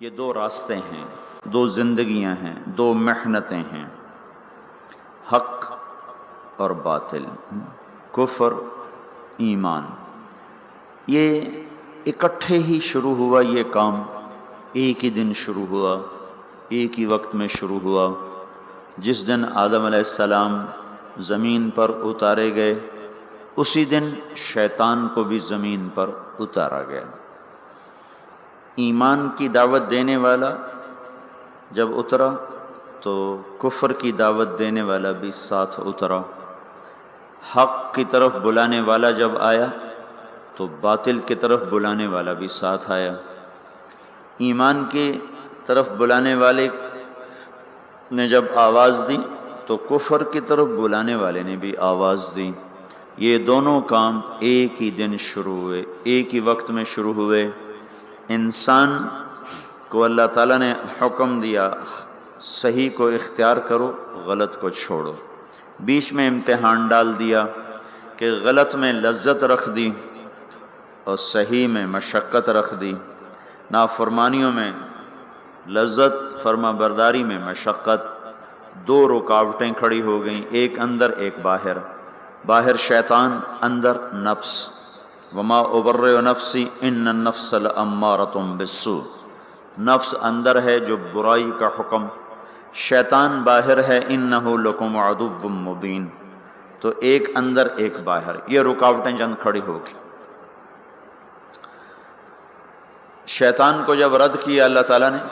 یہ دو راستے ہیں، دو زندگیاں ہیں، دو محنتیں ہیں، حق اور باطل، کفر ایمان۔ یہ اکٹھے ہی شروع ہوا، یہ کام ایک ہی دن شروع ہوا، ایک ہی وقت میں شروع ہوا۔ جس دن آدم علیہ السلام زمین پر اتارے گئے، اسی دن شیطان کو بھی زمین پر اتارا گیا۔ ایمان کی دعوت دینے والا جب اترا تو کفر کی دعوت دینے والا بھی ساتھ اترا۔ حق کی طرف بلانے والا جب آیا تو باطل کی طرف بلانے والا بھی ساتھ آیا۔ ایمان کی طرف بلانے والے نے جب آواز دی تو کفر کی طرف بلانے والے نے بھی آواز دی۔ یہ دونوں کام ایک ہی دن شروع ہوئے، ایک ہی وقت میں شروع ہوئے۔ انسان کو اللہ تعالیٰ نے حکم دیا صحیح کو اختیار کرو، غلط کو چھوڑو۔ بیچ میں امتحان ڈال دیا کہ غلط میں لذت رکھ دی اور صحیح میں مشقت رکھ دی۔ نافرمانیوں میں لذت، فرما برداری میں مشقت۔ دو رکاوٹیں کھڑی ہو گئیں، ایک اندر ایک باہر۔ باہر شیطان، اندر نفس۔ وما ابرئ نفسی ان النفس لامارۃ بالسوء۔ نفس اندر ہے جو برائی کا حکم، شیطان باہر ہے انہ لکم عدو مبین۔ تو ایک اندر ایک باہر، یہ رکاوٹیں چند کھڑی ہو گئی۔ شیطان کو جب رد کیا اللہ تعالیٰ نے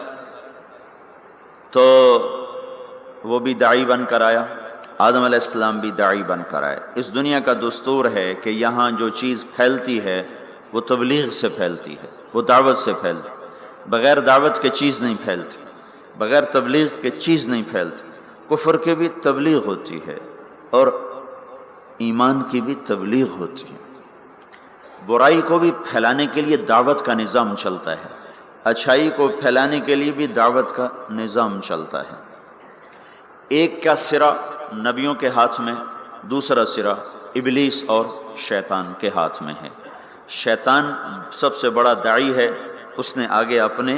تو وہ بھی داعی بن کر آیا، آدم علیہ السلام بھی داعی بن کر آئے۔ اس دنیا کا دستور ہے کہ یہاں جو چیز پھیلتی ہے وہ تبلیغ سے پھیلتی ہے، وہ دعوت سے پھیلتی۔ بغیر دعوت کے چیز نہیں پھیلتی، بغیر تبلیغ کے چیز نہیں پھیلتی۔ کفر کی بھی تبلیغ ہوتی ہے اور ایمان کی بھی تبلیغ ہوتی ہے۔ برائی کو بھی پھیلانے کے لیے دعوت کا نظام چلتا ہے، اچھائی کو پھیلانے کے لیے بھی دعوت کا نظام چلتا ہے۔ ایک کا سرا نبیوں کے ہاتھ میں، دوسرا سرا ابلیس اور شیطان کے ہاتھ میں ہے۔ شیطان سب سے بڑا داعی ہے، اس نے آگے اپنے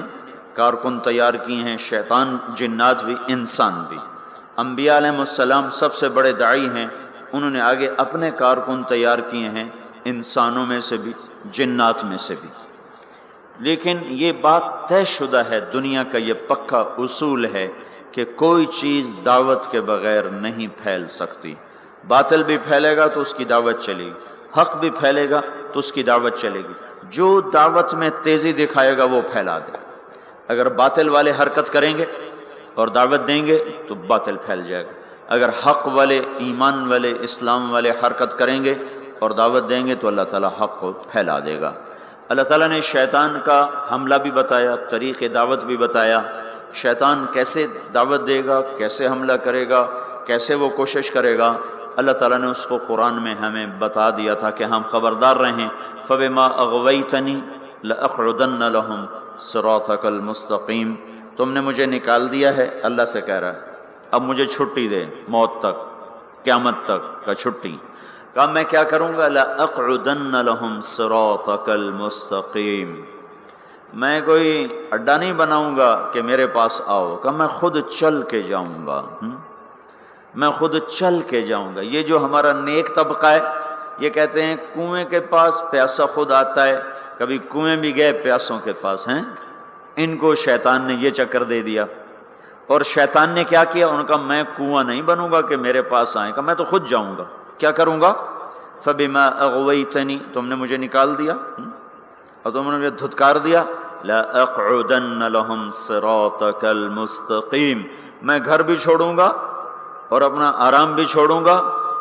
کارکن تیار کیے ہیں، شیطان، جنات بھی، انسان بھی۔ انبیاء علیہ السلام سب سے بڑے داعی ہیں، انہوں نے آگے اپنے کارکن تیار کیے ہیں، انسانوں میں سے بھی، جنات میں سے بھی۔ لیکن یہ بات طے شدہ ہے، دنیا کا یہ پکا اصول ہے کہ کوئی چیز دعوت کے بغیر نہیں پھیل سکتی۔ باطل بھی پھیلے گا تو اس کی دعوت چلے گی، حق بھی پھیلے گا تو اس کی دعوت چلے گی۔ جو دعوت میں تیزی دکھائے گا وہ پھیلا دے۔ اگر باطل والے حرکت کریں گے اور دعوت دیں گے تو باطل پھیل جائے گا۔ اگر حق والے، ایمان والے، اسلام والے حرکت کریں گے اور دعوت دیں گے تو اللہ تعالیٰ حق کو پھیلا دے گا۔ اللہ تعالیٰ نے شیطان کا حملہ بھی بتایا، طریق دعوت بھی بتایا۔ شیطان کیسے دعوت دے گا، کیسے حملہ کرے گا، کیسے وہ کوشش کرے گا، اللہ تعالیٰ نے اس کو قرآن میں ہمیں بتا دیا تھا کہ ہم خبردار رہیں۔ فَبِمَا أَغْوَيْتَنِي لَأَقْعُدَنَّ لَهُمْ صِرَاطَكَ الْمُسْتَقِيمَ۔ تم نے مجھے نکال دیا ہے، اللہ سے کہہ رہا ہے، اب مجھے چھٹی دے، موت تک، قیامت تک کا چھٹی۔ کہا میں کیا کروں گا؟ لَأَقْعُدَنَّ لَهُمْ صِرَاطَكَ الْمُسْتَقِيمَ۔ میں کوئی اڈا نہیں بناؤں گا کہ میرے پاس آؤ، کہ میں خود چل کے جاؤں گا، میں خود چل کے جاؤں گا۔ یہ جو ہمارا نیک طبقہ ہے یہ کہتے ہیں کنویں کے پاس پیاسا خود آتا ہے، کبھی کنویں بھی گئے پیاسوں کے پاس ہیں۔ ان کو شیطان نے یہ چکر دے دیا، اور شیطان نے کیا کیا؟ ان کا میں کنواں نہیں بنوں گا کہ میرے پاس آئیں، کہ میں تو خود جاؤں گا۔ کیا کروں گا؟ فَبِمَا أَغْوَيْتَنِي، تم نے مجھے نکال دیا اور تم نے مجھے دھتکار دیا، لَأَقْعُدَنَّ لَهُمْ صِرَاطَكَ الْمُسْتَقِيمَ۔ میں گھر بھی چھوڑوں گا اور اپنا آرام بھی چھوڑوں گا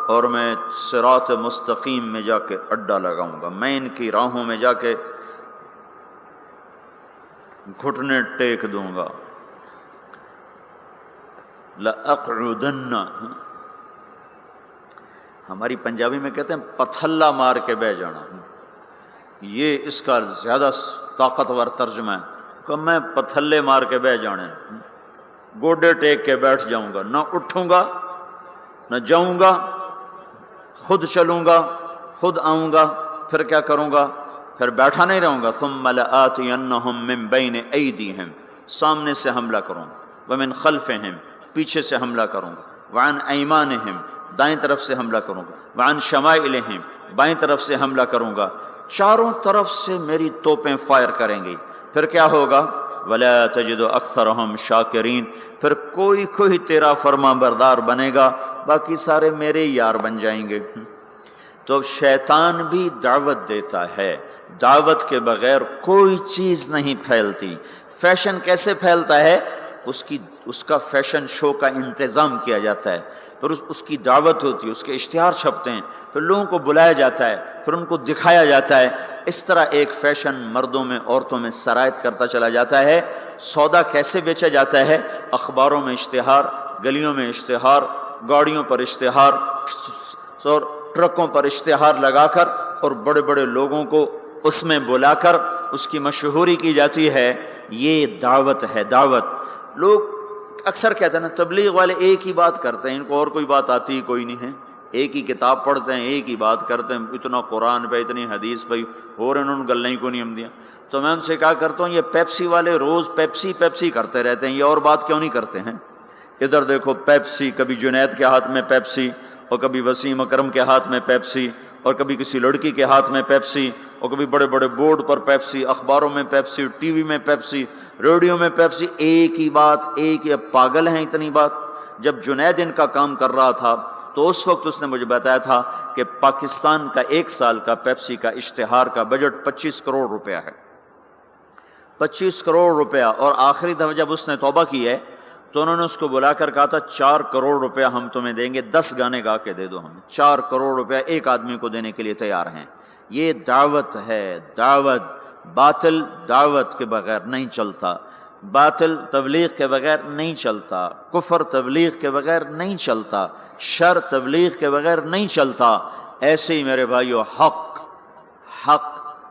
اور میں صراط مستقیم میں جا کے اڈا لگاؤں گا، میں ان کی راہوں میں جا کے گھٹنے ٹیک دوں گا۔ لَأَقْعُدَنَّ، ہماری پنجابی میں کہتے ہیں پتھلا مار کے بہ جانا، یہ اس کا زیادہ طاقتور ترجمہ ہے کہ میں پتھلے مار کے بہ جانے، گوڈے ٹیک کے بیٹھ جاؤں گا، نہ اٹھوں گا نہ جاؤں گا، خود چلوں گا، خود آؤں گا۔ پھر کیا کروں گا؟ پھر بیٹھا نہیں رہوں گا۔ ثم لآتینہم من بین ایدیہم، سامنے سے حملہ کروں گا، ومن خلفہم پیچھے سے حملہ کروں گا، وعن ایمانہم دائیں طرف سے حملہ کروں گا، وعن شمائلہم بائیں طرف سے حملہ کروں گا، چاروں طرف سے میری توپیں فائر کریں گی۔ پھر کیا ہوگا؟ وَلَا تَجِدُ أَكْثَرَهُمْ شَاكِرِينَ، پھر کوئی تیرا فرما بردار بنے گا، باقی سارے میرے یار بن جائیں گے۔ تو شیطان بھی دعوت دیتا ہے، دعوت کے بغیر کوئی چیز نہیں پھیلتی۔ فیشن کیسے پھیلتا ہے؟ اس کا فیشن شو کا انتظام کیا جاتا ہے، پھر اس کی دعوت ہوتی ہے، اس کے اشتہار چھپتے ہیں، پھر لوگوں کو بلایا جاتا ہے، پھر ان کو دکھایا جاتا ہے۔ اس طرح ایک فیشن مردوں میں عورتوں میں سرایت کرتا چلا جاتا ہے۔ سودا کیسے بیچا جاتا ہے؟ اخباروں میں اشتہار، گلیوں میں اشتہار، گاڑیوں پر اشتہار اور ٹرکوں پر اشتہار لگا کر اور بڑے بڑے لوگوں کو اس میں بلا کر اس کی مشہوری کی جاتی ہے۔ یہ دعوت ہے، دعوت۔ لوگ اکثر کہتے ہیں نا تبلیغ والے ایک ہی بات کرتے ہیں، ان کو اور کوئی بات آتی ہی کوئی نہیں ہے، ایک ہی کتاب پڑھتے ہیں، ایک ہی بات کرتے ہیں، اتنا قرآن پہ اتنی حدیث پہ اور انہوں نے گلیں کو نہیں ہم دیا۔ تو میں ان سے کہا کرتا ہوں یہ پیپسی والے روز پیپسی کرتے رہتے ہیں، یہ اور بات کیوں نہیں کرتے ہیں؟ ادھر دیکھو پیپسی، کبھی جنید کے ہاتھ میں پیپسی اور کبھی وسیم اکرم کے ہاتھ میں پیپسی اور کبھی کسی لڑکی کے ہاتھ میں پیپسی اور کبھی بڑے بڑے بورڈ پر پیپسی، اخباروں میں پیپسی، ٹی وی میں پیپسی، ریڈیو میں پیپسی، ایک ہی بات، ایک ہی۔ پاگل ہیں اتنی بات؟ جب جنید ان کا کام کر رہا تھا تو اس وقت اس نے مجھے بتایا تھا کہ پاکستان کا ایک سال کا پیپسی کا اشتہار کا بجٹ 25 کروڑ روپیہ ہے، 25 کروڑ روپیہ۔ اور آخری دفعہ جب اس نے توبہ کی ہے تو انہوں نے اس کو بلا کر کہا تھا 4 کروڑ روپیہ ہم تمہیں دیں گے، 10 گانے گا کے دے دو ہمیں۔ 4 کروڑ روپیہ ایک آدمی کو دینے کے لیے تیار ہیں۔ یہ دعوت ہے، دعوت۔ باطل دعوت کے بغیر نہیں چلتا، باطل تبلیغ کے بغیر نہیں چلتا، کفر تبلیغ کے بغیر نہیں چلتا، شر تبلیغ کے بغیر نہیں چلتا۔ ایسے ہی میرے بھائیو حق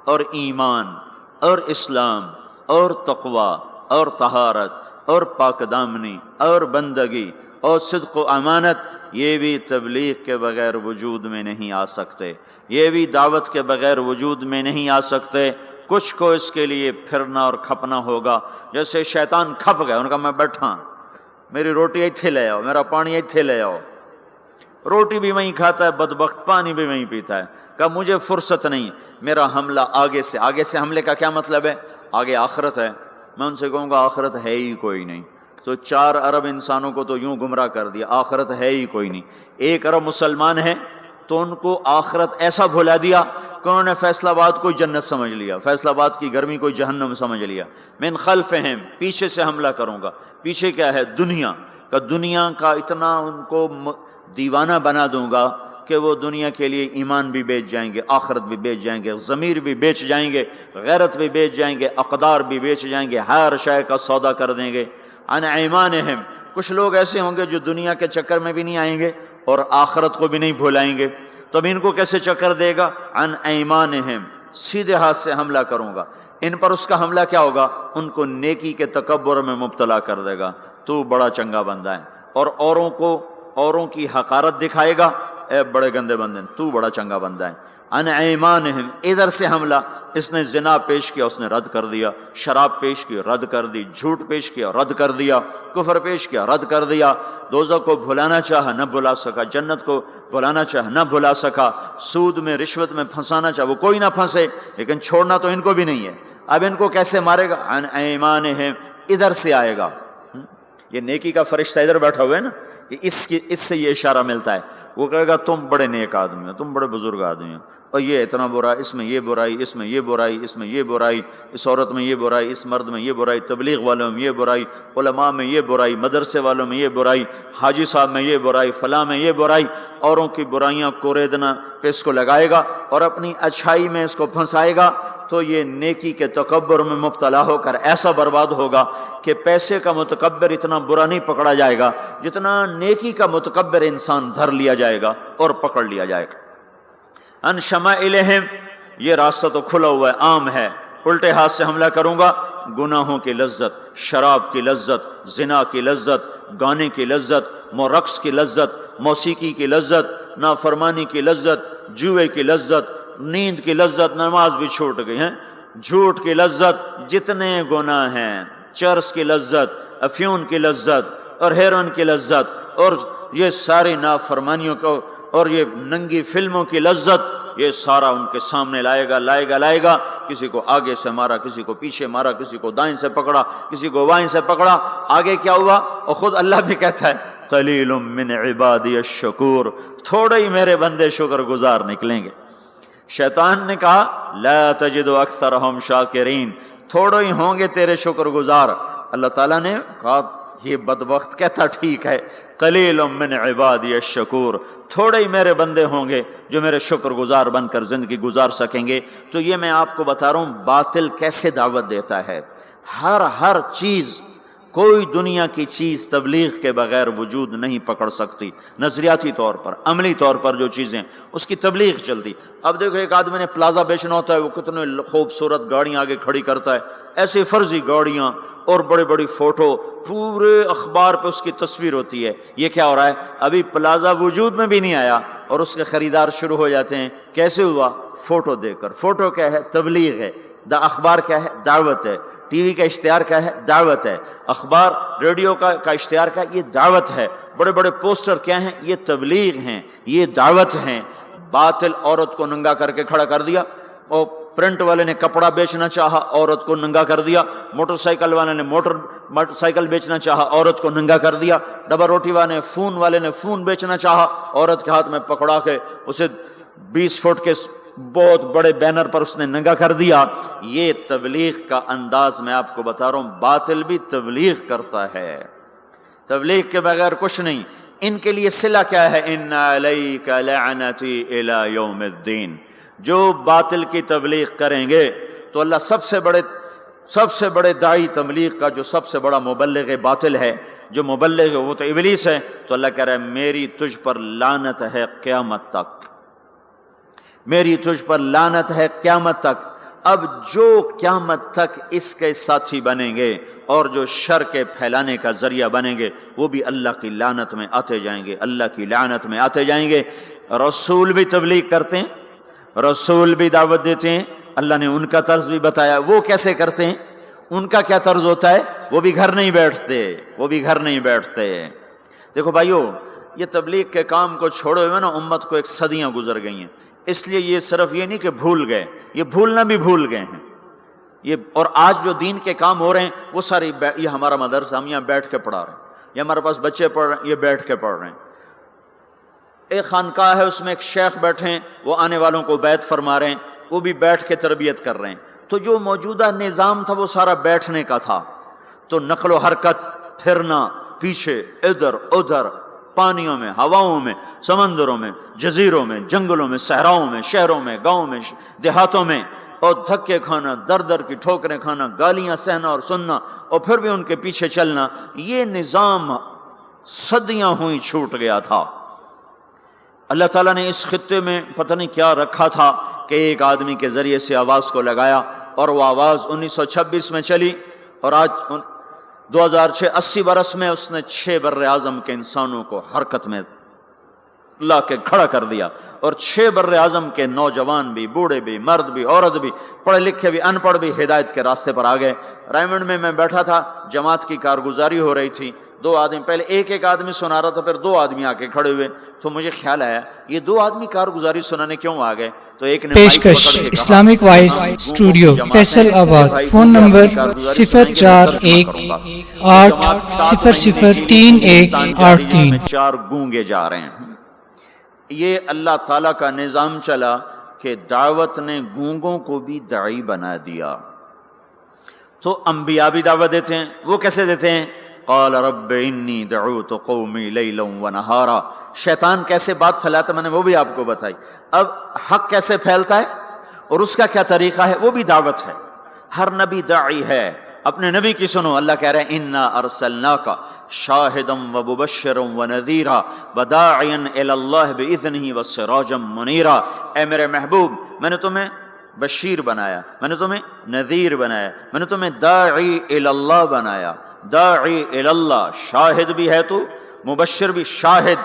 اور ایمان اور اسلام اور تقوی اور طہارت اور پاک دامنی اور بندگی اور صدق و امانت، یہ بھی تبلیغ کے بغیر وجود میں نہیں آ سکتے، یہ بھی دعوت کے بغیر وجود میں نہیں آ سکتے۔ کچھ کو اس کے لیے پھرنا اور کھپنا ہوگا۔ جیسے شیطان کھپ گئے، ان کا میں بیٹھا، میری روٹی ایتھے لے آؤ، میرا پانی ایتھے لے آؤ۔ روٹی بھی وہیں کھاتا ہے بدبخت، پانی بھی وہیں پیتا ہے۔ کہا مجھے فرصت نہیں، میرا حملہ آگے سے۔ آگے سے حملے کا کیا مطلب ہے؟ آگے آخرت ہے۔ میں ان سے کہوں گا آخرت ہے ہی کوئی نہیں، تو 4 ارب انسانوں کو تو یوں گمراہ کر دیا، آخرت ہے ہی کوئی نہیں۔ 1 ارب مسلمان ہیں تو ان کو آخرت ایسا بھلا دیا کہ انہوں نے فیصل آباد کو جنت سمجھ لیا، فیصل آباد کی گرمی کو جہنم سمجھ لیا۔ من خلفہم پیچھے سے حملہ کروں گا۔ پیچھے کیا ہے؟ دنیا کا اتنا ان کو دیوانہ بنا دوں گا کہ وہ دنیا کے لیے ایمان بھی بیچ جائیں گے، آخرت بھی بیچ جائیں گے، ضمیر بھی بیچ جائیں گے، غیرت بھی بیچ جائیں گے، اقدار بھی بیچ جائیں گے، ہر شے کا سودا کر دیں گے۔ عن ایمانہم، کچھ لوگ ایسے ہوں گے جو دنیا کے چکر میں بھی نہیں آئیں گے اور آخرت کو بھی نہیں بھولائیں گے، تو اب ان کو کیسے چکر دے گا؟ عن ایمانہم، سیدھے ہاتھ سے حملہ کروں گا۔ ان پر اس کا حملہ کیا ہوگا؟ ان کو نیکی کے تکبر میں مبتلا کر دے گا، تو بڑا چنگا بندہ ہے، اور اوروں کی حقارت دکھائے گا، اے بڑے گندے بندے، تو بڑا چنگا بندہ ہے۔ عن ایمانہم، ادھر سے حملہ، اس نے زنا پیش کیا، اس نے رد کر دیا، شراب پیش کی، رد کر دی، جھوٹ پیش کیا، رد کر دیا، کفر پیش کیا، رد کر دیا، دوزخ کو بھلانا چاہا نہ بھلا سکا، جنت کو بھلانا چاہا نہ بھلا سکا، سود میں رشوت میں پھنسانا چاہا وہ کوئی نہ پھنسے، لیکن چھوڑنا تو ان کو بھی نہیں ہے۔ اب ان کو کیسے مارے گا؟ عن ایمانہم، ادھر سے آئے گا۔ یہ نیکی کا فرشتہ ادھر بیٹھا ہوا ہے نا، اس سے یہ اشارہ ملتا ہے۔ وہ کہے گا تم بڑے نیک آدمی ہو، تم بڑے بزرگ آدمی ہو، اور یہ اتنا برا، اس میں یہ برائی، اس میں یہ برائی، اس میں یہ برائی، اس عورت میں یہ برائی، اس مرد میں یہ برائی، تبلیغ والوں میں یہ برائی، علماء میں یہ برائی، مدرسے والوں میں یہ برائی، حاجی صاحب میں یہ برائی، فلاں میں یہ برائی۔ اوروں کی برائیاں کوریدنا پہ اس کو لگائے گا اور اپنی اچھائی میں اس کو پھنسائے گا، تو یہ نیکی کے تکبر میں مبتلا ہو کر ایسا برباد ہوگا کہ پیسے کا متکبر اتنا برا نہیں پکڑا جائے گا جتنا نیکی کا متکبر انسان دھر لیا جائے گا اور پکڑ لیا جائے گا۔ ان شمائلہم، یہ راستہ تو کھلا ہوا ہے، عام ہے۔ الٹے ہاتھ سے حملہ کروں گا، گناہوں کی لذت، شراب کی لذت، زنا کی لذت، گانے کی لذت، رقص کی لذت، موسیقی کی لذت، نافرمانی کی لذت، جوئے کی لذت، نیند کی لذت، نماز بھی چھوٹ گئی ہیں، جھوٹ کی لذت، جتنے گناہ ہیں چرس کی لذت، افیون کی لذت اور ہیروئن کی لذت اور یہ ساری نافرمانیوں کو اور یہ ننگی فلموں کی لذت، یہ سارا ان کے سامنے لائے گا. کسی کو آگے سے مارا، کسی کو پیچھے مارا، کسی کو دائیں سے پکڑا، کسی کو بائیں سے پکڑا. آگے کیا ہوا؟ اور خود اللہ بھی کہتا ہے قلیل من عبادی الشکور، تھوڑے ہی میرے بندے شکر گزار نکلیں گے. شیطان نے کہا لا تجد اکثرہم شاکرین، تھوڑے ہی ہوں گے تیرے شکر گزار. اللہ تعالیٰ نے کہا یہ بدبخت کہتا ٹھیک ہے، قلیل من عبادی الشکور، تھوڑے ہی میرے بندے ہوں گے جو میرے شکر گزار بن کر زندگی گزار سکیں گے. تو یہ میں آپ کو بتا رہا ہوں باطل کیسے دعوت دیتا ہے. ہر چیز، کوئی دنیا کی چیز تبلیغ کے بغیر وجود نہیں پکڑ سکتی. نظریاتی طور پر، عملی طور پر جو چیزیں اس کی تبلیغ چلتی. اب دیکھو ایک آدمی نے پلازا بیچنا ہوتا ہے، وہ کتنے خوبصورت گاڑیاں آگے کھڑی کرتا ہے، ایسی فرضی گاڑیاں اور بڑی بڑی فوٹو، پورے اخبار پہ اس کی تصویر ہوتی ہے. یہ کیا ہو رہا ہے؟ ابھی پلازا وجود میں بھی نہیں آیا اور اس کے خریدار شروع ہو جاتے ہیں. کیسے ہوا؟ فوٹو دیکھ کر. فوٹو کیا ہے؟ تبلیغ ہے. اخبار کیا ہے؟ دعوت ہے. ٹی وی کا اشتہار کیا ہے؟ دعوت ہے. اخبار ریڈیو کا اشتہار کیا ہے؟ یہ دعوت ہے. بڑے بڑے پوسٹر کیا ہیں؟ یہ تبلیغ ہیں، یہ دعوت ہیں. باطل عورت کو ننگا کر کے کھڑا کر دیا، اور پرنٹ والے نے کپڑا بیچنا چاہا، عورت کو ننگا کر دیا. موٹر سائیکل والے نے موٹر سائیکل بیچنا چاہا، عورت کو ننگا کر دیا. ڈبل روٹی والے نے فون بیچنا چاہا، عورت کے ہاتھ میں پکڑا کے اسے 20 فٹ کے بہت بڑے بینر پر اس نے ننگا کر دیا. یہ تبلیغ کا انداز میں آپ کو بتا رہا ہوں. باطل بھی تبلیغ کرتا ہے، تبلیغ کے بغیر کچھ نہیں. ان کے لیے صلہ کیا ہے؟ ان علیک لعنتی الی یوم الدین. جو باطل کی تبلیغ کریں گے تو اللہ سب سے بڑے داعی تبلیغ کا، جو سب سے بڑا مبلغ باطل ہے، جو مبلغ وہ تو ابلیس ہے، تو اللہ کہہ رہا ہے میری تجھ پر لعنت ہے قیامت تک، میری تجھ پر لعنت ہے قیامت تک. اب جو قیامت تک اس کے ساتھی بنیں گے اور جو شر کے پھیلانے کا ذریعہ بنیں گے، وہ بھی اللہ کی لعنت میں آتے جائیں گے، اللہ کی لعنت میں آتے جائیں گے. رسول بھی تبلیغ کرتے ہیں، رسول بھی دعوت دیتے ہیں. اللہ نے ان کا طرز بھی بتایا. وہ کیسے کرتے ہیں؟ ان کا کیا طرز ہوتا ہے؟ وہ بھی گھر نہیں بیٹھتے. دیکھو بھائیو، یہ تبلیغ کے کام کو چھوڑے ہوئے نا امت کو ایک صدیاں گزر گئی ہیں. اس لیے یہ صرف یہ نہیں کہ بھول گئے، یہ بھولنا بھی بھول گئے ہیں. یہ اور آج جو دین کے کام ہو رہے ہیں وہ سارے، یہ ہمارا مدرسہ ہم یہاں بیٹھ کے پڑھا رہے ہیں، یہ ہمارے پاس بچے پڑھ رہے ہیں، یہ بیٹھ کے پڑھ رہے ہیں. ایک خانقاہ ہے، اس میں ایک شیخ بیٹھے ہیں، وہ آنے والوں کو بیعت فرما رہے ہیں، وہ بھی بیٹھ کے تربیت کر رہے ہیں. تو جو موجودہ نظام تھا وہ سارا بیٹھنے کا تھا. تو نقل و حرکت، پھرنا پیچھے ادھر ادھر، پانیوں میں، ہواؤں میں، سمندروں میں، جزیروں میں، جنگلوں میں، صحراؤں میں، شہروں میں، گاؤں میں، دیہاتوں میں، اور دھکے کھانا، در در کی ٹھوکریں کھانا، گالیاں سہنا اور سننا، اور پھر بھی ان کے پیچھے چلنا. یہ نظام صدیاں ہوئی چھوٹ گیا تھا. اللہ تعالیٰ نے اس خطے میں پتہ نہیں کیا رکھا تھا کہ ایک آدمی کے ذریعے سے آواز کو لگایا، اور وہ آواز 1926 میں چلی، اور آج 2006 80 برس میں اس نے 6 بر اعظم کے انسانوں کو حرکت میں لا کے کھڑا کر دیا. اور 6 بر اعظم کے نوجوان بھی، بوڑھے بھی، مرد بھی، عورت بھی، پڑھے لکھے بھی، ان پڑھ بھی ہدایت کے راستے پر آ گئے. رائمنڈ میں بیٹھا تھا، جماعت کی کارگزاری ہو رہی تھی. 2 آدمی، پہلے ایک آدمی سنا رہا تھا، پھر 2 آدمی آ کے کھڑے ہوئے. تو مجھے خیال آیا یہ 2 آدمی کارگزاری سنانے کیوں آ گئے؟ تو ایک نے پیشکش اسلامک وائس اسٹوڈیو فیصل آباد. Phone number 0418003183. 4 گونگے جا رہے ہیں. یہ اللہ تعالیٰ کا نظام چلا کہ دعوت نے گونگوں کو بھی داعی بنا دیا. تو انبیاء بھی دعوت دیتے ہیں. وہ کیسے دیتے ہیں؟ قال رب انی دعوت قومی لیلا ونہارا. شیطان کیسے بات پھیلاتا میں نے وہ بھی آپ کو بتائی. اب حق کیسے پھیلتا ہے اور اس کا کیا طریقہ ہے، وہ بھی دعوت ہے. ہر نبی داعی ہے. اپنے نبی کی سنو. اللہ کہہ رہے ہیں انا ارسلناک شاہدا ومبشرا ونذیرا وداعیا الی اللہ باذنہ وسراجا منیرا. اے میرے محبوب، میں نے تمہیں بشیر بنایا، میں نے تمہیں نذیر بنایا، میں نے تمہیں داعی الی اللہ بنایا. داعی الی اللہ، شاہد بھی ہے تو، مبشر بھی، شاہد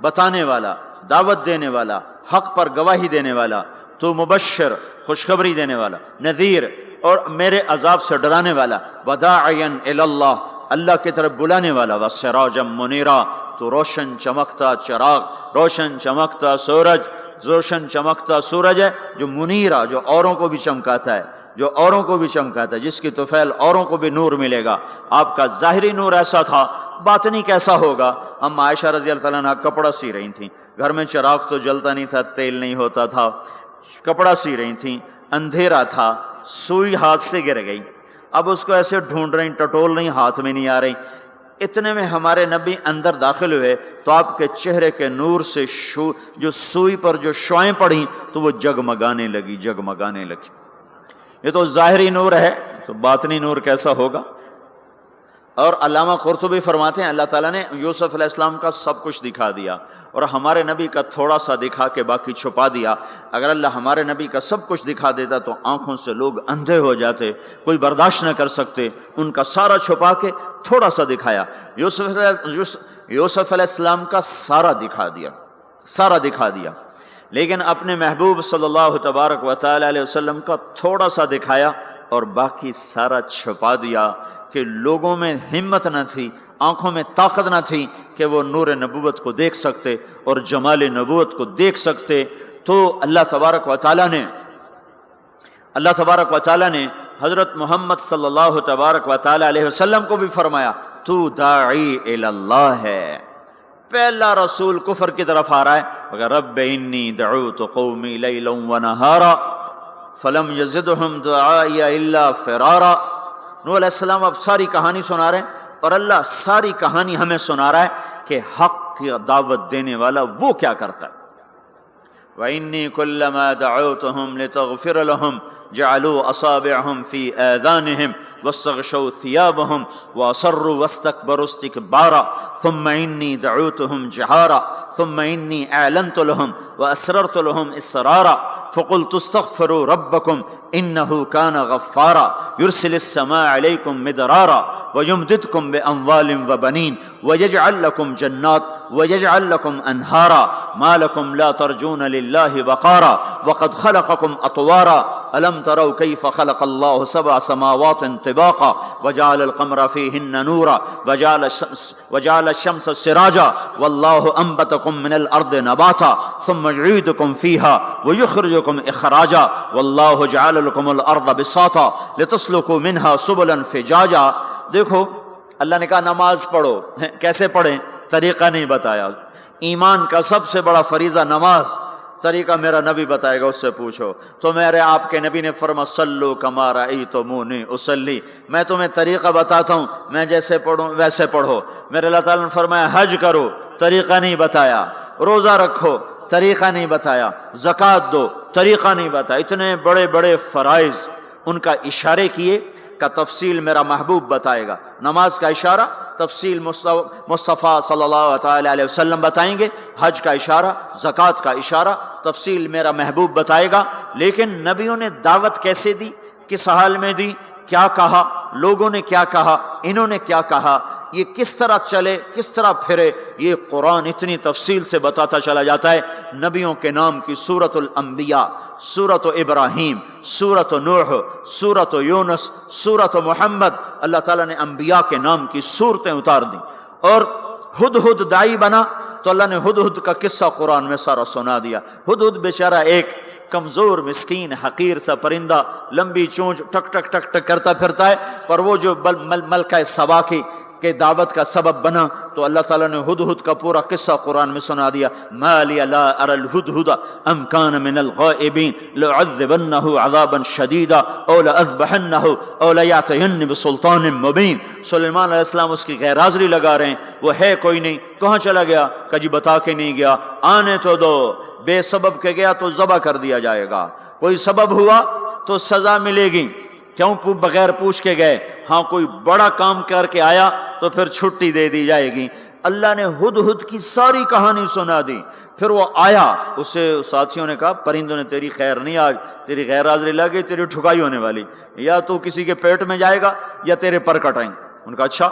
بتانے والا، دعوت دینے والا، حق پر گواہی دینے والا. تو مبشر خوشخبری دینے والا، نذیر اور میرے عذاب سے ڈرانے والا، وداعیا الی اللہ، اللہ کی طرف بلانے والا، وسراجا منیرا، تو روشن چمکتا چراغ، روشن چمکتا سورج، روشن چمکتا سورج ہے جو منیرا، جو اوروں کو بھی چمکاتا ہے، جو اوروں کو بھی چمکاتا ہے، جس کی طفیل اوروں کو بھی نور ملے گا۔ آپ کا ظاہری نور ایسا تھا، باطنی کیسا ہوگا؟ ہم عائشہ رضی اللہ تعالیٰ عنہ کپڑا سی رہی تھیں، گھر میں چراغ تو جلتا نہیں تھا، تیل نہیں ہوتا تھا، کپڑا سی رہی تھیں، اندھیرا تھا، سوئی ہاتھ سے گر گئی، اب اس کو ایسے ڈھونڈ رہی، ٹٹول رہی، ہاتھ میں نہیں آ رہی۔ اتنے میں ہمارے نبی اندر داخل ہوئے تو آپ کے چہرے کے نور سے جو سوئی پر جو شعائیں پڑیں تو وہ جگمگانے لگی، جگمگانے لگی۔ یہ تو ظاہری نور ہے، تو باطنی نور کیسا ہوگا؟ اور علامہ قرطبی فرماتے ہیں اللہ تعالیٰ نے یوسف علیہ السلام کا سب کچھ دکھا دیا اور ہمارے نبی کا تھوڑا سا دکھا کے باقی چھپا دیا۔ اگر اللہ ہمارے نبی کا سب کچھ دکھا دیتا تو آنکھوں سے لوگ اندھے ہو جاتے، کوئی برداشت نہ کر سکتے، ان کا سارا چھپا کے تھوڑا سا دکھایا۔ یوسف علیہ السلام کا سارا دکھا دیا، سارا دکھا دیا، لیکن اپنے محبوب صلی اللہ تبارک و تعالی علیہ وسلم کا تھوڑا سا دکھایا اور باقی سارا چھپا دیا کہ لوگوں میں ہمت نہ تھی، آنکھوں میں طاقت نہ تھی کہ وہ نور نبوت کو دیکھ سکتے اور جمال نبوت کو دیکھ سکتے۔ تو اللہ تبارک و تعالیٰ نے حضرت محمد صلی اللہ تبارک و تعالی علیہ وسلم کو بھی فرمایا تو داعی الی اللہ ہے۔ پہلا رسول کفر کی طرف آ رہا ہے، رب انی دعوت قومی لیلا ونہارا فلم یزدہم دعائی الا فرارا۔ نوح علیہ السلام اب ساری کہانی سنا رہے ہیں اور اللہ ساری کہانی ہمیں سنا رہا ہے کہ حق کی دعوت دینے والا وہ کیا کرتا ہے۔ وَإِنِّي كُلَّمَا دَعَوْتُهُمْ لِتَغْفِرَ لَهُمْ جَعَلُوا أَصَابِعَهُمْ فِي آذَانِهِمْ وَاسْتَغْشَوْا ثِيَابَهُمْ وَأَصَرُّوا وَاسْتَكْبَرُوا اسْتِكْبَارًا ثُمَّ إِنِّي دَعَوْتُهُمْ جِهَارًا ثُمَّ إِنِّي أَعْلَنْتُ لَهُمْ وَأَسْرَرْتُ لَهُمْ إِسْرَارًا فَقُلْتُ اسْتَغْفِرُوا رَبَّكُمْ إِنَّهُ كَانَ غَفَّارًا يُرْسِلِ السَّمَاءَ عَلَيْكُمْ مِدْرَارًا وَيُمْدِدْكُمْ بِأَمْوَالٍ وَبَنِينَ وَيَجْعَلْ لَكُمْ جَنَّاتٍ وَيَجْعَلْ لَكُمْ أَنْهَارًا مَا لَكُمْ لَا تَرْجُونَ لِلَّهِ وَقَارًا وَقَدْ خَلَقَكُمْ أَطْوَارًا أَلَمْ تَرَوْا كَيْفَ خَلَقَ اللَّهُ سَبْعَ سَمَاوَاتٍ طِبَاقًا وَجَعَلَ الْقَمَرَ فِيهِنَّ نُورًا وَجَعَلَ الشَّمْسَ سِرَاجًا وَاللَّهُ أَنبَتَكُم مِّنَ الْأَرْضِ نَبَاتًا ثُمَّ يُعِيدُكُم فِيهَا وَيُخْرِجُكُم إِخْرَاجًا وَاللَّهُ جَعَلَ لَكُمُ الْأَرْضَ بِسَاطًا لِتَسْلُكُوا مِنْهَا سُبُلًا فِجَاجًا۔ دیکھو اللہ نے کہا نماز پڑھو، کیسے پڑھیں؟ طریقہ نہیں بتایا۔ ایمان کا سب سے بڑا فریضہ نماز، طریقہ میرا نبی بتائے گا، اس سے پوچھو۔ تو میرے آپ کے نبی نے فرمایا صلو کما رأیتمونی اصلی، میں تمہیں طریقہ بتاتا ہوں، میں جیسے پڑھوں ویسے پڑھو۔ میرے اللہ تعالیٰ نے فرمایا حج کرو، طریقہ نہیں بتایا، روزہ رکھو، طریقہ نہیں بتایا، زکوٰۃ دو، طریقہ نہیں بتایا۔ اتنے بڑے بڑے فرائض ان کا اشارے کیے کا تفصیل میرا محبوب بتائے گا۔ نماز کا اشارہ تفصیل مصطفیٰ صلی اللہ تعالی علیہ وسلم بتائیں گے، حج کا اشارہ، زکوٰۃ کا اشارہ تفصیل میرا محبوب بتائے گا۔ لیکن نبیوں نے دعوت کیسے دی، کس حال میں دی، کیا کہا، لوگوں نے کیا کہا، انہوں نے کیا کہا، یہ کس طرح چلے، کس طرح پھرے، یہ قرآن اتنی تفصیل سے بتاتا چلا جاتا ہے۔ نبیوں کے نام کی سورۃ الانبیاء، سورۃ ابراہیم، سورۃ نوح، سورۃ یونس، سورۃ محمد، اللہ تعالیٰ نے انبیاء کے نام کی سورتیں اتار دیں۔ اور ہدہد داعی بنا تو اللہ نے ہدہد کا قصہ قرآن میں سارا سنا دیا۔ ہدہد بیچارہ ایک کمزور مسکین حقیر سا پرندہ، لمبی چونچ، ٹک ٹک ٹک ٹک کرتا پھرتا ہے، پر وہ جو ملکہ سبا کے دعوت کا سبب بنا تو اللہ تعالیٰ نے ہدہد کا پورا قصہ قرآن میں سنا دیا۔ ما لی لا اری الہدہد ام کان من الغائبین لأعذبنہ عذابا شدیدا او لأذبحنہ او لیأتینی بسلطان مبین۔ سلیمان علیہ السلام اس کی غیر حاضری لگا رہے ہیں، وہ ہے کوئی نہیں، کہاں چلا گیا؟ کہ جی بتا کے نہیں گیا، آنے تو دو، بے سبب کے گیا تو ذبح کر دیا جائے گا، کوئی سبب ہوا تو سزا ملے گی، کیوں بغیر پوچھ کے گئے؟ ہاں کوئی بڑا کام کر کے آیا تو پھر چھٹی دے دی جائے گی۔ اللہ نے ہدہد کی ساری کہانی سنا دی۔ پھر وہ آیا، اسے ساتھیوں نے کہا پرندوں نے تیری خیر نہیں، آج تیری غیر حاضری لگی، تیری ٹھکائی ہونے والی، یا تو کسی کے پیٹ میں جائے گا یا تیرے پر کٹائیں۔ ان کا اچھا۔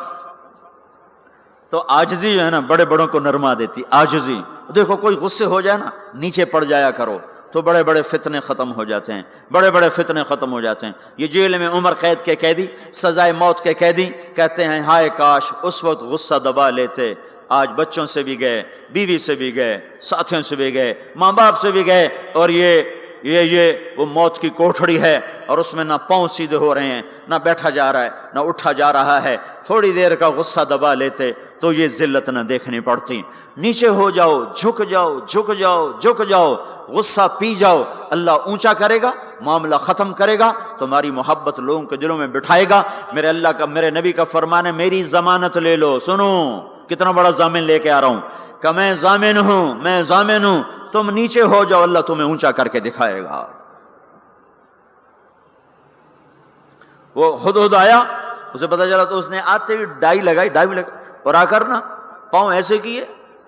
تو عاجزی جو ہے نا بڑے بڑوں کو نرما دیتی، عاجزی۔ دیکھو کوئی غصے ہو جائے نا نیچے پڑ جایا کرو، تو بڑے بڑے فتنے ختم ہو جاتے ہیں، بڑے بڑے فتنے ختم ہو جاتے ہیں۔ یہ جیل میں عمر قید کے قیدی، سزائے موت کے قیدی کہتے ہیں ہائے کاش اس وقت غصہ دبا لیتے، آج بچوں سے بھی گئے، بیوی سے بھی گئے، ساتھیوں سے بھی گئے، ماں باپ سے بھی گئے، اور یہ وہ موت کی کوٹھڑی ہے، اور اس میں نہ پاؤں سیدھے ہو رہے ہیں، نہ بیٹھا جا رہا ہے، نہ اٹھا جا رہا ہے۔ تھوڑی دیر کا غصہ دبا لیتے تو یہ ذلت نہ دیکھنی پڑتی۔ نیچے ہو جاؤ، جھک جاؤ، جھک جاؤ، جھک جاؤ، غصہ پی جاؤ، اللہ اونچا کرے گا، معاملہ ختم کرے گا، تمہاری محبت لوگوں کے دلوں میں بٹھائے گا۔ میرے نبی کا فرمان ہے میری ضمانت لے لو۔ سنو کتنا بڑا ضامن لے کے آ رہا ہوں کہ میں ضامن ہوں، میں ضامن ہوں، تم نیچے ہو جاؤ، اللہ تمہیں اونچا کر کے دکھائے گا۔ وہ ہدہد آیا، اسے پتا چلا تو اس نے آتے ہی ڈائی لگائی اور آ کر نا پاؤں ایسے کیے،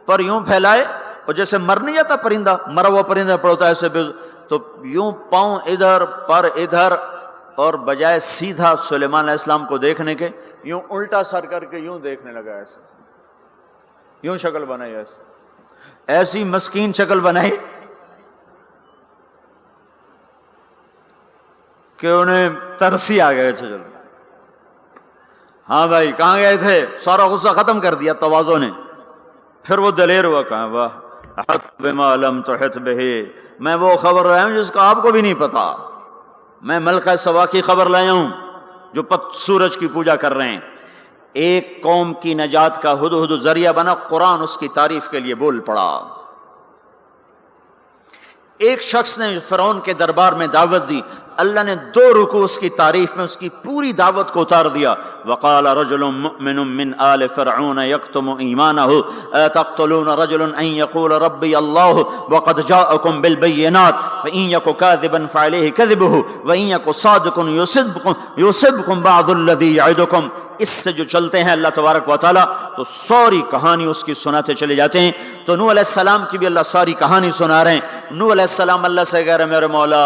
پر یوں پھیلائے، اور جیسے مر نہیں جاتا پرندہ، مرا ہوا پرندہ پڑتا ہے ایسے، تو یوں پاؤں ادھر پر ادھر، اور بجائے سیدھا سلیمان علیہ السلام کو دیکھنے کے یوں الٹا سر کر کے یوں دیکھنے لگا، ایسے یوں شکل بنائی، ایسی مسکین شکل بنائی کہ انہیں ترسی آ گئے۔ چلو ہاں بھائی کہاں گئے تھے؟ سارا غصہ ختم کر دیا تواضع نے۔ پھر وہ دلیر ہوا، کہا واہ احط بما لم تحط بہ، میں وہ خبر لایا ہوں جس کا آپ کو بھی نہیں پتا، میں ملکہ سبا کی خبر لایا ہوں جو سورج کی پوجا کر رہے ہیں۔ ایک قوم کی نجات کا ہدہد ذریعہ بنا، قرآن اس کی تعریف کے لیے بول پڑا۔ ایک شخص نے فرعون کے دربار میں دعوت دی، اللہ نے 2 رکوع اس کی تعریف میں اس کی پوری دعوت کو اتار دیا۔ وقال رجل مؤمن من آل فرعون يكتم ایمانه تقتلون رجلا ان يقول ربي الله وقد جاءكم بالبينات فان يك كاذبا فعليه كذبه وان يك صادقا يصبكم بعض الذي يعدكم۔ اس سے جو چلتے ہیں اللہ تبارک و تعالی تو ساری کہانی اس کی سناتے چلے جاتے ہیں۔ تو نوح علیہ السلام کی بھی اللہ ساری کہانی سنا رہے ہیں۔ نوح علیہ السلام اللہ سے کہہ رہے میرے مولا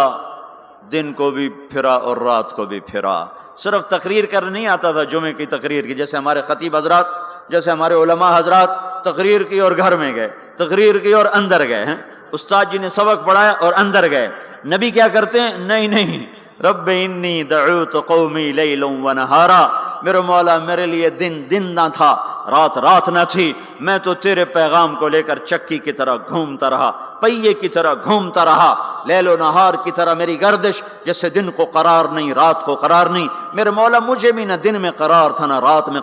دن کو بھی پھرا اور رات کو بھی پھرا۔ صرف تقریر کرنے نہیں آتا تھا، جمعے کی تقریر کی، جیسے ہمارے خطیب حضرات، جیسے ہمارے علماء حضرات تقریر کی اور گھر میں گئے، تقریر کی اور اندر گئے ہیں، استاد جی نے سبق پڑھایا اور اندر گئے۔ نبی کیا کرتے ہیں؟ نہیں، رب انی دعوت قومی لیلا ونہارا، میرے مولا میرے لیے دن نہ تھا، رات نہ تھی، میں تو تیرے پیغام کو لے کر چکی کی طرح گھومتا رہا، پہیے کی طرح گھومتا رہا، لیل و نہار کی طرح میری گردش، جیسے دن کو قرار نہیں رات کو قرار نہیں۔ میرے مولا مجھے بھی نہ دن میں قرار تھا نہ رات میں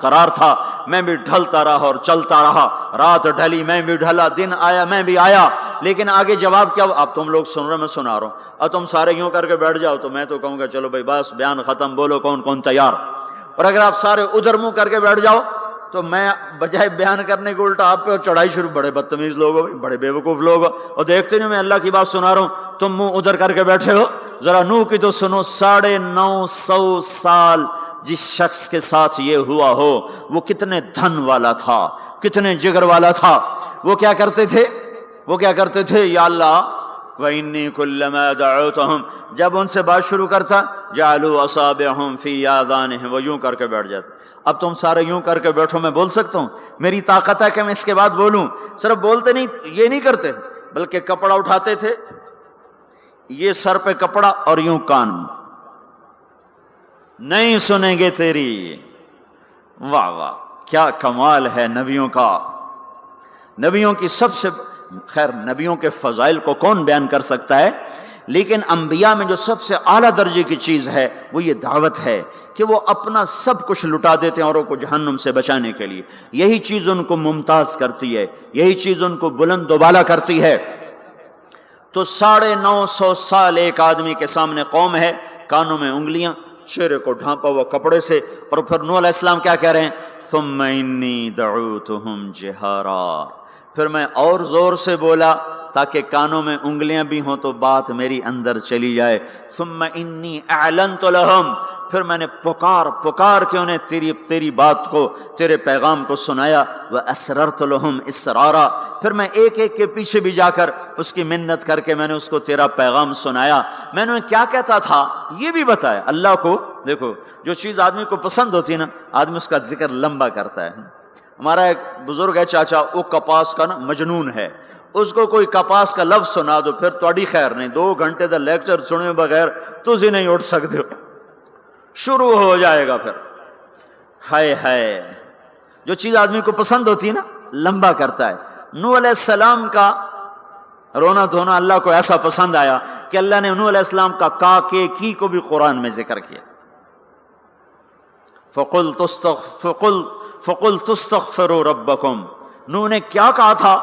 قرار تھا، میں بھی ڈھلتا رہا اور چلتا رہا، رات ڈھلی میں بھی ڈھلا، دن آیا میں بھی آیا۔ لیکن آگے جواب کیا؟ اب تم لوگ سن رہے میں سنا رہا ہوں، اب تم سارے یوں کر کے بیٹھ جاؤ تو میں تو کہوں گا چلو بھائی بس بیان ختم، بولو کون تیار۔ اور اگر آپ سارے ادھر منہ کر کے بیٹھ جاؤ تو میں بجائے بیان کرنے کو الٹا آپ پہ چڑھائی شروع، بڑے بدتمیز لوگ ہو، بڑے بے وقوف لوگ ہو، اور دیکھتے نہیں میں اللہ کی بات سنا رہا ہوں، تم منہ ادھر کر کے بیٹھے ہو۔ ذرا نوح کی تو سنو، 950 سال جس شخص کے ساتھ یہ ہوا ہو وہ کتنے دھن والا تھا، کتنے جگر والا تھا۔ وہ کیا کرتے تھے؟ یا اللہ وَإِنِّي كُلَّمَا دَعَوْتُهُمْ، جب ان سے بات شروع کرتا جَعَلُوا أَصَابِعَهُمْ فِي آذَانِهِمْ، وہ یوں کر کے بیٹھ جاتے۔ اب تم سارے یوں کر کے بیٹھو، میں بول سکتا ہوں، میری طاقت ہے کہ میں اس کے بعد بولوں۔ صرف بولتے نہیں، یہ نہیں کرتے، بلکہ کپڑا اٹھاتے تھے، یہ سر پہ کپڑا اور یوں کان، نہیں سنیں گے تیری۔ واہ واہ کیا کمال ہے نبیوں کا، نبیوں کی سب سے خیر نبیوں کے فضائل کو کون بیان کر سکتا ہے، لیکن انبیاء میں جو سب سے اعلیٰ درجے کی چیز ہے وہ یہ دعوت ہے کہ وہ اپنا سب کچھ لٹا دیتے ہیں اوروں کو جہنم سے بچانے کے لیے۔ یہی چیز ان کو ممتاز کرتی ہے، یہی چیز ان کو بلند و بالا کرتی ہے۔ تو 950 سال ایک آدمی کے سامنے قوم ہے، کانوں میں انگلیاں، چہرے کو ڈھانپا ہوا کپڑے سے، اور پھر نوح علیہ السلام کیا کہہ رہے ہیں؟ ثم انی دعوتہم جہارا، پھر میں اور زور سے بولا تاکہ کانوں میں انگلیاں بھی ہوں تو بات میری اندر چلی جائے۔ ثم انی اعلنت لہم، پھر میں نے پکار کے انہیں تیری بات کو، تیرے پیغام کو سنایا۔ واسررت لہم اسرارا، پھر میں ایک کے پیچھے بھی جا کر اس کی منت کر کے میں نے اس کو تیرا پیغام سنایا۔ میں نے کیا کہتا تھا یہ بھی بتایا۔ اللہ کو دیکھو، جو چیز آدمی کو پسند ہوتی ہے نا، آدمی اس کا ذکر لمبا کرتا ہے۔ ہمارا ایک بزرگ ہے چاچا، وہ کپاس کا نا مجنون ہے، اس کو کوئی کپاس کا لفظ سنا دو پھر تھوڑی خیر نہیں، 2 گھنٹے دا لیکچر سنے بغیر تسی نہیں اٹھ سکتے ہو، شروع ہو جائے گا پھر۔ ہائے ہائے، جو چیز آدمی کو پسند ہوتی ہے نا لمبا کرتا ہے۔ نوح علیہ السلام کا رونا دھونا اللہ کو ایسا پسند آیا کہ اللہ نے نوح علیہ السلام کا کا کے کی کو بھی قرآن میں ذکر کیا۔ فَقُلْتُ اسْتَغْفِرُوا رَبَّكُمْ، نوح نے کیا کہا تھا؟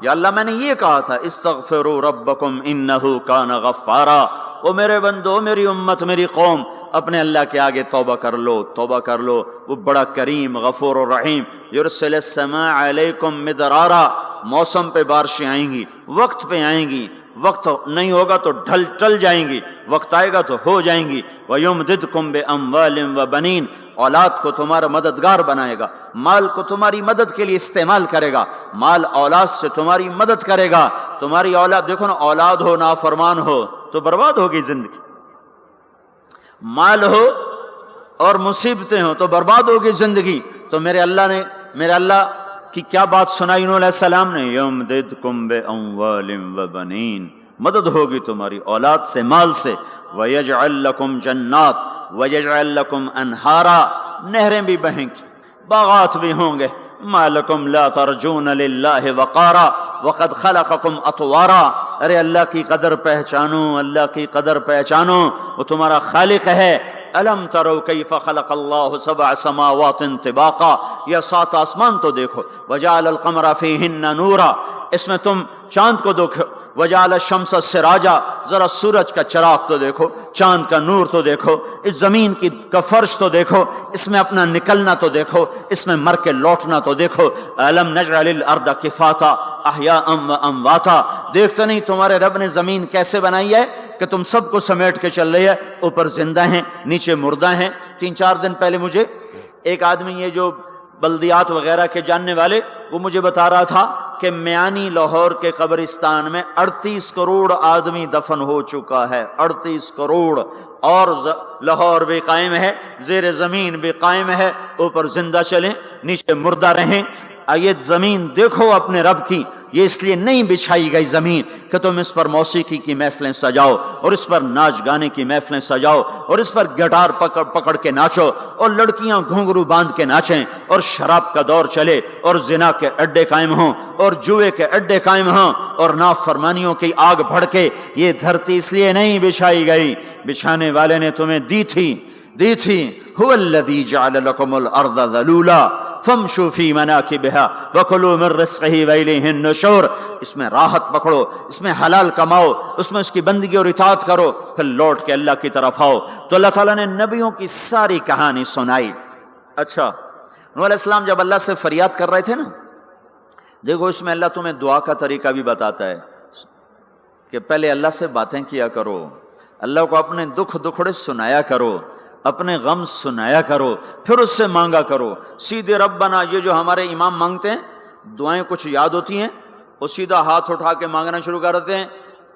یا اللہ میں نے یہ کہا تھا استغفروا ربکم انہ کان غفارا، او میرے بندو، میری امت، میری قوم، اپنے اللہ کے آگے توبہ کر لو، توبہ کر لو، وہ بڑا کریم غفور الرحیم۔ یرسل السماء علیکم مدرارا، موسم پہ بارشیں آئیں گی، وقت پہ آئیں گی، وقت نہیں ہوگا تو ٹل جائیں گی، وقت آئے گا تو ہو جائیں گی۔ وَيُمْدِدْكُمْ بِأَمْوَالٍ وَبَنِينَ، اولاد کو تمہارا مددگار بنائے گا، مال کو تمہاری مدد کے لیے استعمال کرے گا، مال اولاد سے تمہاری مدد کرے گا۔ تمہاری اولاد، دیکھو نا، اولاد ہو نافرمان ہو تو برباد ہوگی زندگی، مال ہو اور مصیبتیں ہوں تو برباد ہوگی زندگی۔ تو میرے اللہ کی کیا بات سنائی نوح علیہ السلام نے؟ یمددکم باموال وبنین، مدد ہوگی تمہاری اولاد سے، مال سے۔ ویجعل لکم جنات ویجعل لکم انہارا، نہریں بھی بہیں گی، باغات بھی ہوں گے۔ ما لکم لا ترجون للہ وقارا وقد خلقکم اطوارا، ارے اللہ کی قدر پہچانو، اللہ کی قدر پہچانو، وہ تمہارا خالق ہے۔ الم تروا کیف خلق اللہ 7 سماوات طباقا، یہ 7 آسمان تو دیکھو۔ وجعل القمر فیہن نورا، اس میں تم چاند کو دیکھو۔ وجعل الشمس سراجا، ذرا سورج کا چراغ تو دیکھو، چاند کا نور تو دیکھو، اس زمین کا فرش تو دیکھو، اس میں اپنا نکلنا تو دیکھو، اس میں مر کے لوٹنا تو دیکھو۔ الم نجعل الارض کفاتا احیاء وامواتا، دیکھتے نہیں تمہارے رب نے زمین کیسے بنائی ہے کہ تم سب کو سمیٹ کے چل رہی ہے، اوپر زندہ ہیں نیچے مردہ ہیں۔ 3-4 دن پہلے مجھے ایک آدمی، یہ جو بلدیات وغیرہ کے جاننے والے، وہ مجھے بتا رہا تھا کہ میانی لاہور کے قبرستان میں 38 کروڑ آدمی دفن ہو چکا ہے، 38 کروڑ، اور لاہور بھی قائم ہے، زیر زمین بھی قائم ہے، اوپر زندہ چلیں نیچے مردہ رہیں۔ یہ زمین دیکھو اپنے رب کی، یہ اس لیے نہیں بچھائی گئی زمین کہ تم اس پر موسیقی کی محفلیں سجاؤ اور اس پر ناچ گانے کی محفلیں سجاؤ اور اس پر گٹار پکڑ کے ناچو اور لڑکیاں گھنگرو باندھ کے ناچیں اور شراب کا دور چلے اور زنا کے اڈے قائم ہوں اور جوئے کے اڈے قائم ہوں اور نافرمانیوں کی آگ بھڑکے۔ یہ دھرتی اس لیے نہیں بچھائی گئی، بچھانے والے نے تمہیں دی تھی۔ هو الذی جعل لکم الارض ذلولا فامشوا فی مناکبها وکلوا من رزقہ والیہ النشور، اس میں راحت پکڑو، اس میں حلال کماؤ، اس میں اس کی بندگی اور اطاعت کرو، پھر لوٹ کے اللہ کی طرف آؤ۔ تو اللہ تعالیٰ نے نبیوں کی ساری کہانی سنائی۔ اچھا، نوح علیہ السلام جب اللہ سے فریاد کر رہے تھے نا، دیکھو اس میں اللہ تمہیں دعا کا طریقہ بھی بتاتا ہے کہ پہلے اللہ سے باتیں کیا کرو، اللہ کو اپنے دکھڑے سنایا کرو، اپنے غم سنایا کرو، پھر اس سے مانگا کرو۔ سیدھے ربنا، یہ جو ہمارے امام مانگتے ہیں دعائیں کچھ یاد ہوتی ہیں، وہ سیدھا ہاتھ اٹھا کے مانگنا شروع کرتے ہیں،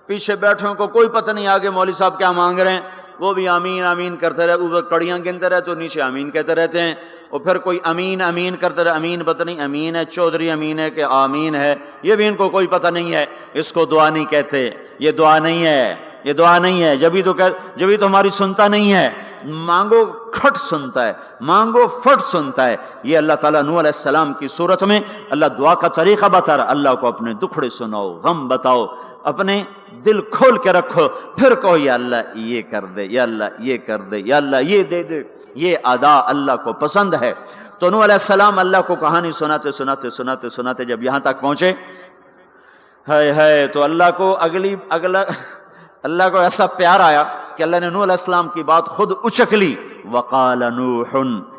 پیچھے بیٹھوں کو کوئی پتہ نہیں آگے مولوی صاحب کیا مانگ رہے ہیں، وہ بھی آمین آمین کرتے رہے، اوپر کڑیاں گنتے رہے تو نیچے آمین کہتے رہتے ہیں، اور پھر کوئی امین امین کرتے رہے، امین پتہ نہیں امین ہے چودھری امین ہے کہ آمین ہے، یہ بھی ان کو کوئی پتہ نہیں ہے، اس کو دعا نہیں کہتے، یہ دعا نہیں ہے، یہ دعا نہیں ہے، جبھی تو ہماری سنتا نہیں ہے۔ مانگو کھٹ سنتا ہے، مانگو فٹ سنتا ہے۔ یہ اللہ تعالیٰ نوح علیہ السلام کی صورت میں اللہ دعا کا طریقہ بتا رہا، اللہ کو اپنے دکھڑے سناؤ، غم بتاؤ، اپنے دل کھول کے رکھو، پھر کہو یا اللہ یہ کر دے، یا اللہ یہ کر دے، یا اللہ یہ دے دے۔ یہ ادا اللہ کو پسند ہے۔ تو نوح علیہ السلام اللہ کو کہانی سناتے جب یہاں تک پہنچے، تو اللہ کو ایسا پیار آیا کہ اللہ نے نوح علیہ السلام کی بات خود اچک لی۔ وقال نوح،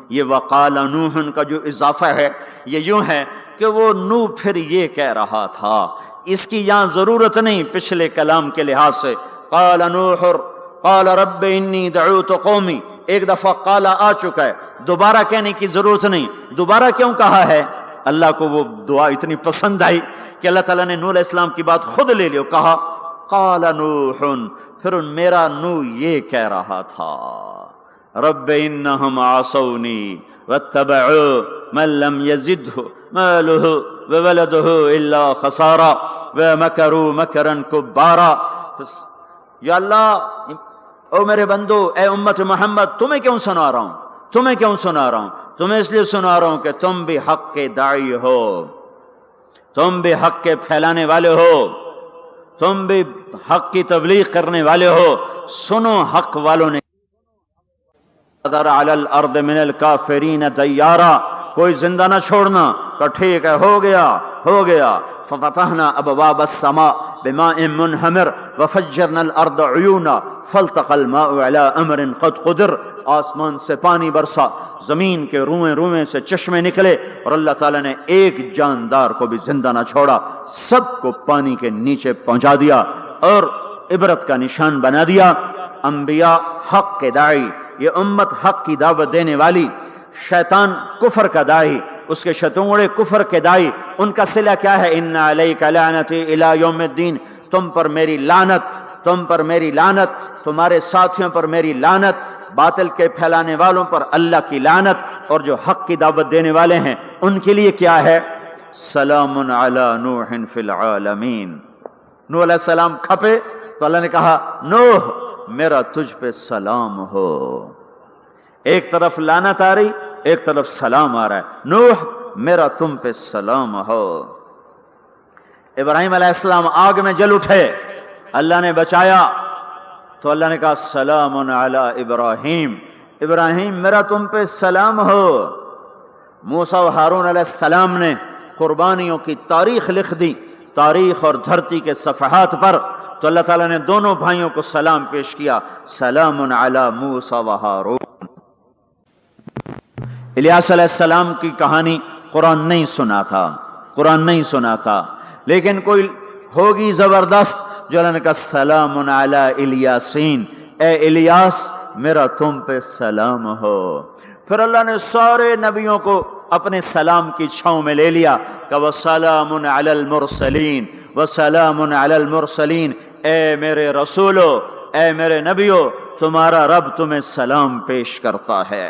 یہ وقال نوح کا جو اضافہ ہے یہ یوں ہے کہ وہ نوح پھر یہ کہہ رہا تھا، اس کی یہاں ضرورت نہیں پچھلے کلام کے لحاظ سے۔ قال نوح قال رب انی دعوت قومی، ایک دفعہ قال آ چکا ہے، دوبارہ کہنے کی ضرورت نہیں۔ دوبارہ کیوں کہا ہے؟ اللہ کو وہ دعا اتنی پسند آئی کہ اللہ تعالیٰ نے نوح علیہ السلام کی بات خود لے لی، کہا قال نوح، پھر میرا نوح یہ کہہ رہا تھا، رب انہم عصونی واتبعوا من لم یزدہ مالہ وولدہ الا خسارا، ومكروا مكرا كبارا. یا اللہ، او میرے بندو، اے امت محمد، تمہیں کیوں سنا رہا ہوں؟ تمہیں کیوں سنا رہا ہوں؟ تمہیں اس لیے سنا رہا ہوں کہ تم بھی حق کے داعی ہو، تم بھی حق کے پھیلانے والے ہو، تم بھی حق کی تبلیغ کرنے والے ہو. سنو حق والوں نے قدر علی الارض من الکافرین دیارا، کوئی زندہ نہ چھوڑنا. تو ٹھیک ہے، ہو گیا ہو گیا. ففتحنا ابواب السماء بماء منہمر وفجرنا الارض عیونا فالتقى الماء على امر قد قدر. آسمان سے پانی برسا، زمین کے روئیں روئیں سے چشمے نکلے، اور اللہ تعالیٰ نے ایک جاندار کو بھی زندہ نہ چھوڑا، سب کو پانی کے نیچے پہنچا دیا اور عبرت کا نشان بنا دیا. انبیاء حق کے داعی، یہ امت حق کی دعوت دینے والی. شیطان کفر کا داعی، اس کے شتونڑے کفر کے داعی، ان کا صلہ کیا ہے؟ ان علیک لعنتی الی یوم الدین، تم پر میری لعنت، تم پر میری لعنت، تمہارے ساتھیوں پر میری لعنت، باطل کے پھیلانے والوں پر اللہ کی لعنت، اور جو حق کی دعوت دینے والے ہیں ان کے لیے کیا ہے؟ سلام علی نوح فی العالمین. نوح علیہ السلام کھپے تو اللہ نے کہا نوح میرا تجھ پہ سلام ہو. ایک طرف لعنت آ رہی، ایک طرف سلام آ رہا ہے. نوح میرا تم پہ سلام ہو. ابراہیم علیہ السلام آگ میں جل اٹھے، اللہ نے بچایا تو اللہ نے کہا سلام علی ابراہیم، ابراہیم میرا تم پہ سلام ہو. موسیٰ و ہارون علیہ السلام نے قربانیوں کی تاریخ لکھ دی، تاریخ اور دھرتی کے صفحات پر، تو اللہ تعالیٰ نے دونوں بھائیوں کو سلام پیش کیا، سلام علی موسیٰ و ہارون. الیاس علیہ السلام کی کہانی قرآن نہیں سنا تھا، قرآن نہیں سنا تھا، لیکن کوئی ہوگی زبردست جو اللہ نے کہا سلام علی الیاسین، اے الیاس میرا تم پہ سلام ہو. پھر اللہ نے سارے نبیوں کو اپنے سلام کی چھاؤں میں لے لیا کہ وسلام علی المرسلین، وسلام علی المرسلین، اے میرے رسولو، اے میرے نبیو، تمہارا رب تمہیں سلام پیش کرتا ہے.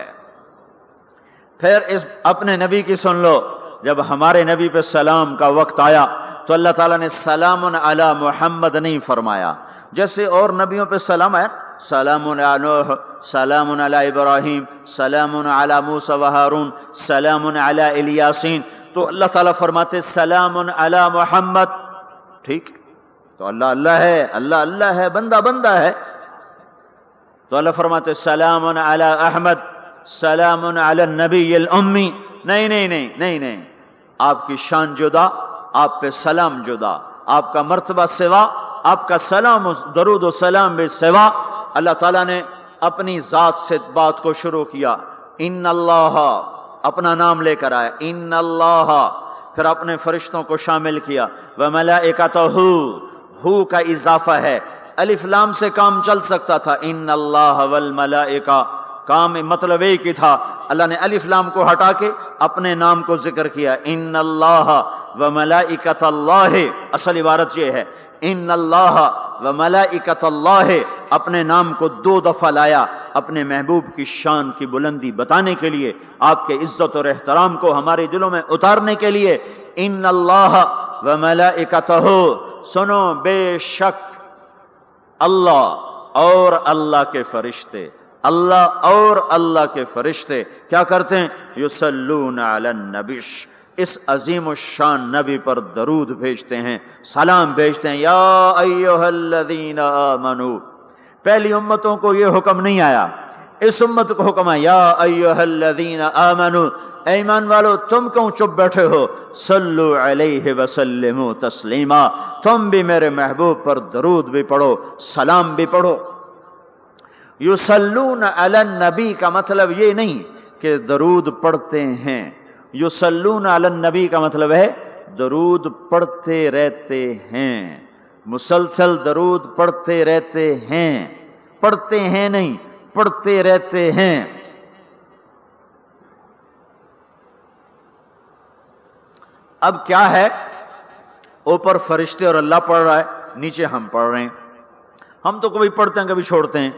پھر اس اپنے نبی کی سن لو، جب ہمارے نبی پہ سلام کا وقت آیا تو اللہ تعالیٰ نے سلام علی محمد نہیں فرمایا، جیسے اور نبیوں پہ سلام آیا، سلام علی نوح، سلام علی ابراہیم، سلام علی موسیٰ و ہارون، سلام علی الیاسین، تو اللہ تعالیٰ فرماتے سلام علی محمد. ٹھیک، تو اللہ اللہ ہے، اللہ اللہ ہے، بندہ بندہ ہے، تو اللہ فرماتے سلام علی احمد، سلام علی النبی الامی. نہیں نہیں نہیں نہیں نہیں، آپ کی شان جدا، آپ پہ سلام جدا، آپ کا مرتبہ سوا، آپ کا سلام و درود و سلام بھی سوا. اللہ تعالیٰ نے اپنی ذات سے بات کو شروع کیا، ان اللہ، اپنا نام لے کر آیا، ان اللہ، پھر اپنے فرشتوں کو شامل کیا، وملائکتہ، ہو کا اضافہ ہے، الف لام سے کام چل سکتا تھا، ان اللہ والملائکہ، کام مطلب ایک ہی تھا. اللہ نے الف لام کو ہٹا کے اپنے نام کو ذکر کیا، ان اللہ وملائکۃ اللہ. اصل عبارت یہ ہے، ان اللہ وملائکۃ اللہ، اپنے نام کو 2 دفعہ لایا اپنے محبوب کی شان کی بلندی بتانے کے لیے، آپ کے عزت اور احترام کو ہمارے دلوں میں اتارنے کے لیے. ان اللہ وملائکتہ، سنو بے شک اللہ اور اللہ کے فرشتے، اللہ اور اللہ کے فرشتے کیا کرتے ہیں؟ یصلون علی النبی، اس عظیم الشان نبی پر درود بھیجتے ہیں، سلام بھیجتے ہیں. یا ایھا الذین آمنو، پہلی امتوں کو یہ حکم نہیں آیا، اس امت کو حکم ہے، یا ایھا الذین آمنو، اے ایمان والو تم کیوں چپ بیٹھے ہو؟ صلو علیہ وسلموا تسلیما، تم بھی میرے محبوب پر درود بھی پڑھو، سلام بھی پڑھو. یصلون علی النبی کا مطلب یہ نہیں کہ درود پڑھتے ہیں، یصلون علی النبی کا مطلب ہے درود پڑھتے رہتے ہیں، مسلسل درود پڑھتے رہتے ہیں، پڑھتے ہیں نہیں، پڑھتے رہتے ہیں. اب کیا ہے، اوپر فرشتے اور اللہ پڑھ رہا ہے، نیچے ہم پڑھ رہے ہیں. ہم تو کبھی پڑھتے ہیں کبھی چھوڑتے ہیں.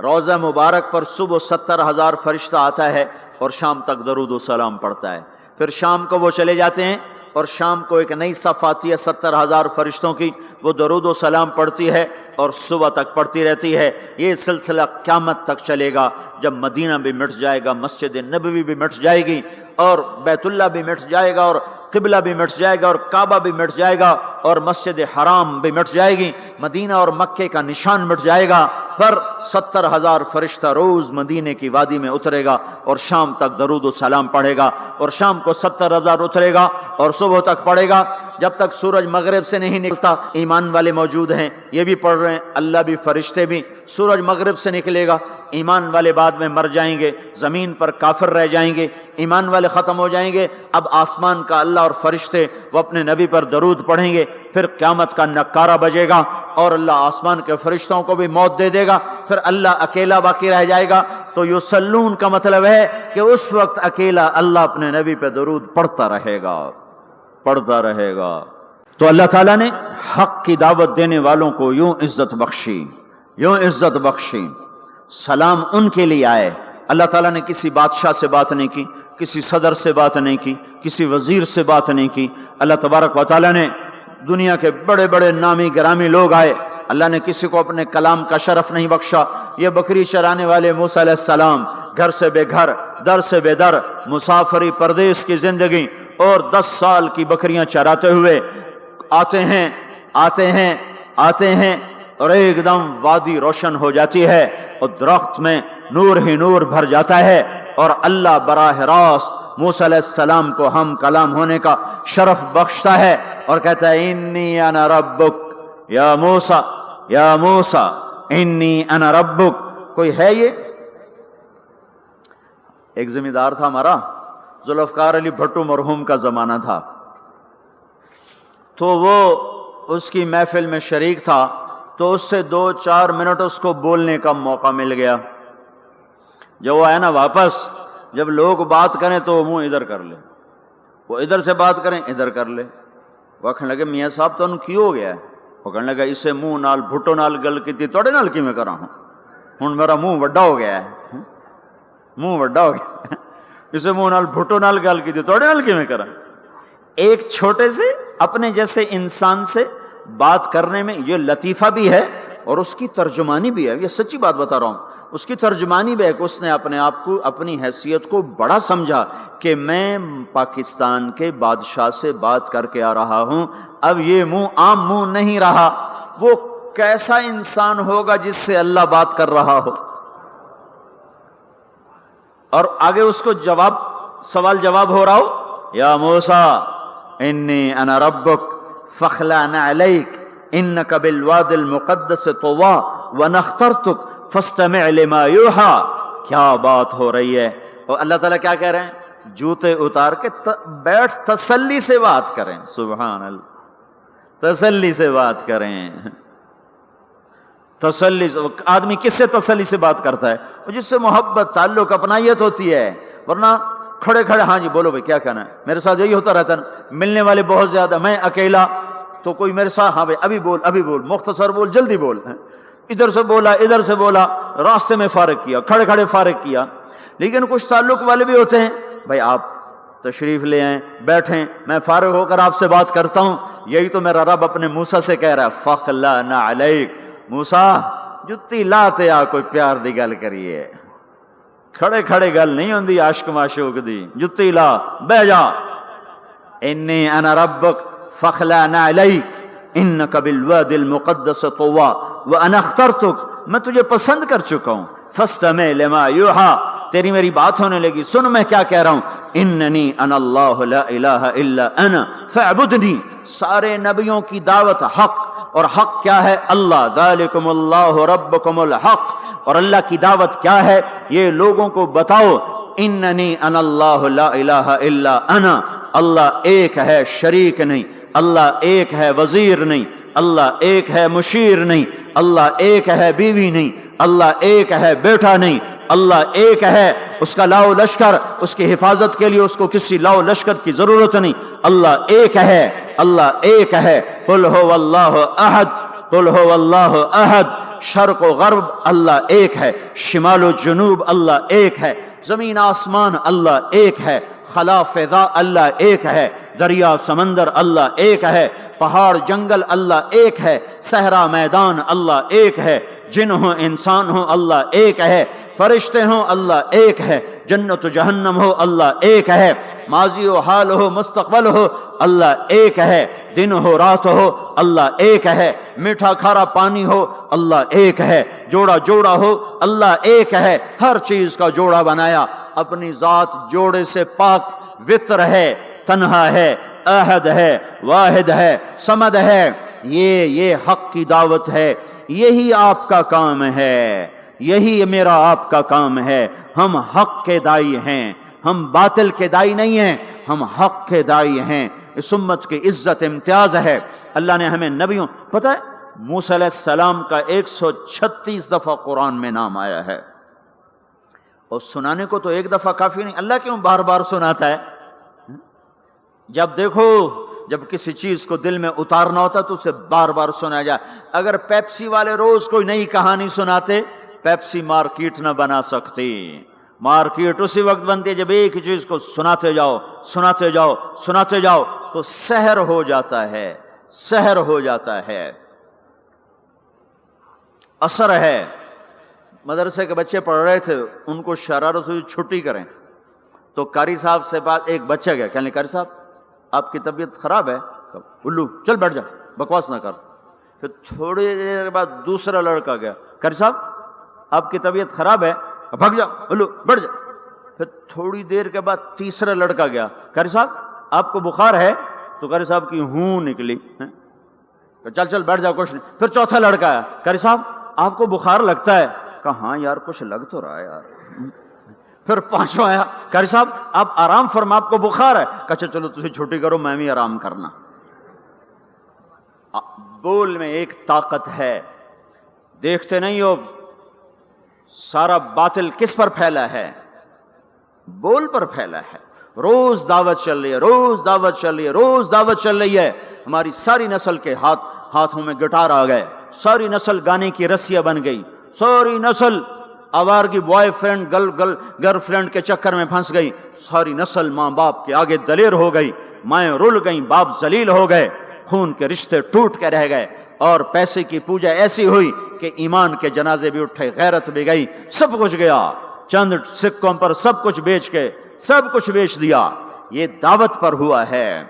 روضہ مبارک پر صبح 70,000 فرشتہ آتا ہے اور شام تک درود و سلام پڑھتا ہے. پھر شام کو وہ چلے جاتے ہیں اور شام کو ایک نئی صف آتی ہے 70,000 فرشتوں کی، وہ درود و سلام پڑھتی ہے اور صبح تک پڑھتی رہتی ہے۔ یہ سلسلہ قیامت تک چلے گا، جب مدینہ بھی مٹ جائے گا، مسجد نبوی بھی مٹ جائے گی، اور بیت اللہ بھی مٹ جائے گا، اور قبلہ بھی مٹ جائے گا، اور کعبہ بھی مٹ جائے گا، اور مسجد حرام بھی مٹ جائے گی، مدینہ اور مکے کا نشان مٹ جائے گا، پر 70,000 فرشتہ روز مدینے کی وادی میں اترے گا اور شام تک درود و سلام پڑھے گا، اور شام کو 70,000 اترے گا اور صبح تک پڑھے گا، جب تک سورج مغرب سے نہیں نکلتا۔ ایمان والے موجود ہیں، یہ بھی پڑھ رہے ہیں، اللہ بھی فرشتے بھی۔ سورج مغرب سے نکلے گا، ایمان والے بعد میں مر جائیں گے، زمین پر کافر رہ جائیں گے، ایمان والے ختم ہو جائیں گے، اب آسمان کا اللہ اور فرشتے وہ اپنے نبی پر درود پڑھیں گے، پھر قیامت کا نکارہ بجے گا اور اللہ آسمان کے فرشتوں کو بھی موت دے دے گا، پھر اللہ اکیلا باقی رہ جائے گا۔ تو یصلون کا مطلب ہے کہ اس وقت اکیلا اللہ اپنے نبی پہ درود پڑھتا رہے گا، پڑھتا رہے گا۔ تو اللہ تعالیٰ نے حق کی دعوت دینے والوں کو یوں عزت بخشی، یوں عزت بخشی۔ سلام ان کے لیے آئے۔ اللہ تعالیٰ نے کسی بادشاہ سے بات نہیں کی، کسی صدر سے بات نہیں کی، کسی وزیر سے بات نہیں کی۔ اللہ تبارک و تعالیٰ نے دنیا کے بڑے بڑے نامی گرامی لوگ آئے، اللہ نے کسی کو اپنے کلام کا شرف نہیں بخشا۔ یہ بکری چرانے والے موسیٰ علیہ السلام، گھر سے بے گھر، در سے بے در، مسافری پردیس کی زندگی، اور 10 سال کی بکریاں چراتے ہوئے آتے ہیں آتے ہیں آتے ہیں، اور ایک دم وادی روشن ہو جاتی ہے اور درخت میں نور ہی نور بھر جاتا ہے، اور اللہ براہ راست موسیٰ علیہ السلام کو ہم کلام ہونے کا شرف بخشتا ہے اور کہتا ہے انی انا ربک یا موسیٰ، یا موسیٰ انی انا ربک۔ کوئی ہے یہ؟ ایک ذمہ دار تھا ہمارا، ذوالفقار علی بھٹو مرحوم کا زمانہ تھا، تو وہ اس کی محفل میں شریک تھا، تو اس سے 2-4 منٹ اس کو بولنے کا موقع مل گیا۔ جب وہ آیا نا واپس، جب لوگ بات کریں تو وہ منہ ادھر کر لے، وہ ادھر سے بات کریں ادھر کر لے۔ وہ کہنے لگے میاں صاحب تو انہوں کی ہو گیا ہے؟ وہ کہنے لگا اسے منہ نال بھٹو نال گل کی توڑے نال کی میں کرا ہوں، ہوں میرا منہ وڈا ہو گیا ہے، منہ وڈا ہو گیا، اسے منہ نال بھٹو نال گل کی توڑے نال کی میں کرا۔ ایک چھوٹے سے اپنے جیسے انسان سے بات کرنے میں یہ لطیفہ بھی ہے اور اس کی ترجمانی بھی ہے، یہ سچی بات بتا رہا ہوں، اس کی ترجمانی بھی ہے کہ اس نے اپنے آپ کو، اپنی حیثیت کو بڑا سمجھا کہ میں پاکستان کے بادشاہ سے بات کر کے آ رہا ہوں، اب یہ منہ عام منہ نہیں رہا۔ وہ کیسا انسان ہوگا جس سے اللہ بات کر رہا ہو؟ اور آگے اس کو جواب، سوال جواب ہو رہا ہو، یا موسیٰ انی انا ربک فاخلع نعلیک انک بالواد المقدس طوی وانا اخترتک فاستمع لما یوحی۔ کیا بات ہو رہی ہے؟ اور اللہ تعالیٰ کیا کہہ رہے ہیں؟ جوتے اتار کے بیٹھ، تسلی سے بات کریں، سبحان اللہ، تسلی سے بات کریں۔ تسلی، آدمی کس سے تسلی سے بات کرتا ہے؟ جس سے محبت، تعلق، اپنائیت ہوتی ہے، ورنہ کھڑے کھڑے ہاں جی بولو بھائی کیا کہنا ہے، میرے ساتھ یہی ہوتا رہتا ہے، ملنے والے بہت زیادہ، میں اکیلا، تو کوئی میرے ساتھ ہاں بھائی ابھی بول ابھی بول، مختصر بول، جلدی بول، ادھر سے بولا ادھر سے بولا، راستے میں فارغ کیا، کھڑے کھڑے فارغ کیا۔ لیکن کچھ تعلق والے بھی ہوتے ہیں، بھائی آپ تشریف لے آئیں، بیٹھیں، میں فارغ ہو کر آپ سے بات کرتا ہوں۔ یہی تو میرا رب اپنے موسیٰ سے کہہ رہا ہے فاخلع نعلیک، موسیٰ جتی لاتے آ کوئی پیار دی گل کریے، کھڑے کھڑے گل نہیں ہوندی عاشق معشوق دی، جتی لا بہ جا۔ انی انا ربک فاخلع نعلیک انک بالواد المقدس طوی وانا اخترتک، میں تجھے پسند کر چکا ہوں، فاستمع لما یوحی، تیری میری بات ہونے لگی، سن میں کیا کہہ رہا ہوں، اننی انا اللہ لا الہ الا انا فاعبدنی۔ سارے نبیوں کی دعوت حق، اور حق کیا ہے؟ اللہ، ذالکم اللہ ربکم الحق، اور اللہ کی دعوت کیا ہے؟ یہ لوگوں کو بتاؤ، اننی انا اللہ لا الہ الا انا، اللہ ایک ہے، شریک نہیں، اللہ ایک ہے، وزیر نہیں، اللہ ایک ہے، مشیر نہیں، اللہ ایک ہے، بیوی نہیں، اللہ ایک ہے، بیٹا نہیں، اللہ ایک ہے، اس کا لاؤ لشکر، اس کی حفاظت کے لیے اس کو کسی لاؤ لشکر کی ضرورت نہیں، اللہ ایک ہے، اللہ ایک ہے، قل هو اللہ احد، قل هو اللہ احد، شرق و غرب اللہ ایک ہے، شمال و جنوب اللہ ایک ہے، زمین آسمان اللہ ایک ہے، خلا فضا اللہ ایک ہے، دریا سمندر اللہ ایک ہے، پہاڑ جنگل اللہ ایک ہے، صحرا میدان اللہ ایک ہے، جن ہو انسان ہو اللہ ایک ہے، فرشتے ہوں اللہ ایک ہے، جنت و جہنم ہو اللہ ایک ہے، ماضی و حال ہو مستقبل ہو اللہ ایک ہے، دن ہو رات ہو اللہ ایک ہے، میٹھا کھارا پانی ہو اللہ ایک ہے، جوڑا جوڑا ہو اللہ ایک ہے، ہر چیز کا جوڑا بنایا، اپنی ذات جوڑے سے پاک، وطر ہے، تنہا ہے، احد ہے، واحد ہے، صمد ہے۔ یہ حق کی دعوت ہے، یہی آپ کا کام ہے، یہی میرا آپ کا کام ہے۔ ہم حق کے دائی ہیں، ہم باطل کے دائی نہیں ہیں، ہم حق کے دائی ہیں۔ اس امت کی عزت امتیاز ہے۔ اللہ نے ہمیں نبیوں، پتہ ہے موسیٰ علیہ السلام کا 136 دفعہ قرآن میں نام آیا ہے، اور سنانے کو تو ایک دفعہ کافی نہیں، اللہ کیوں بار بار سناتا ہے؟ جب دیکھو، جب کسی چیز کو دل میں اتارنا ہوتا تو اسے بار بار سنایا جائے۔ اگر پیپسی والے روز کوئی نئی کہانی سناتے، پیپسی مارکیٹ نہ بنا سکتی۔ مارکیٹ اسی وقت بنتی ہے جب ایک چیز کو سناتے جاؤ، سناتے جاؤ، سناتے جاؤ، تو سحر ہو جاتا ہے، سحر ہو جاتا ہے، اثر ہے۔ مدرسے کے بچے پڑھ رہے تھے، ان کو شرارت ہوئی چھٹی کریں، تو قاری صاحب سے بات، ایک بچہ گیا، کہنے قاری صاحب آپ کی طبیعت خراب ہے؟ الو چل بیٹھ جا، بکواس نہ کر۔ پھر تھوڑی دیر بعد دوسرا لڑکا گیا، قاری صاحب آپ کی طبیعت خراب ہے؟ بھگ جا، الو بیٹھ جا۔ پھر تھوڑی دیر کے بعد تیسرا لڑکا گیا، قاری صاحب آپ کو بخار ہے؟ تو قاری صاحب کی ہوں نکلی، چل چل بیٹھ جا، کچھ نہیں۔ پھر چوتھا لڑکا آیا، قاری صاحب آپ کو بخار لگتا ہے؟ کہا ہاں یار کچھ لگ تو رہا ہے یار۔ پھر پانچواں آیا، قاری صاحب آپ آرام فرما، آپ کو بخار ہے؟ کہا چلو تسی چھٹی کرو، میں بھی آرام کرنا۔ بول میں ایک طاقت ہے، دیکھتے نہیں ہو سارا باطل کس پر پھیلا ہے؟ بول پر پھیلا ہے۔ روز دعوت چل رہی ہے، روز دعوت چل رہی ہے، روز دعوت چل رہی ہے۔ ہماری ساری نسل کے ہاتھوں میں گٹار آ گئے، ساری نسل گانے کی رسیاں بن گئی، ساری نسل آوارگی بوائے فرینڈ گرل فرینڈ کے چکر میں پھنس گئی، ساری نسل ماں باپ کے آگے دلیر ہو گئی، مائیں رل گئیں، باپ ذلیل ہو گئے، خون کے رشتے ٹوٹ کے رہ گئے، اور پیسے کی پوجا ایسی ہوئی کہ ایمان کے جنازے بھی اٹھے، غیرت بھی گئی، سب کچھ گیا، چند سکوں پر سب کچھ بیچ کے سب کچھ بیچ دیا۔ یہ دعوت پر ہوا ہے۔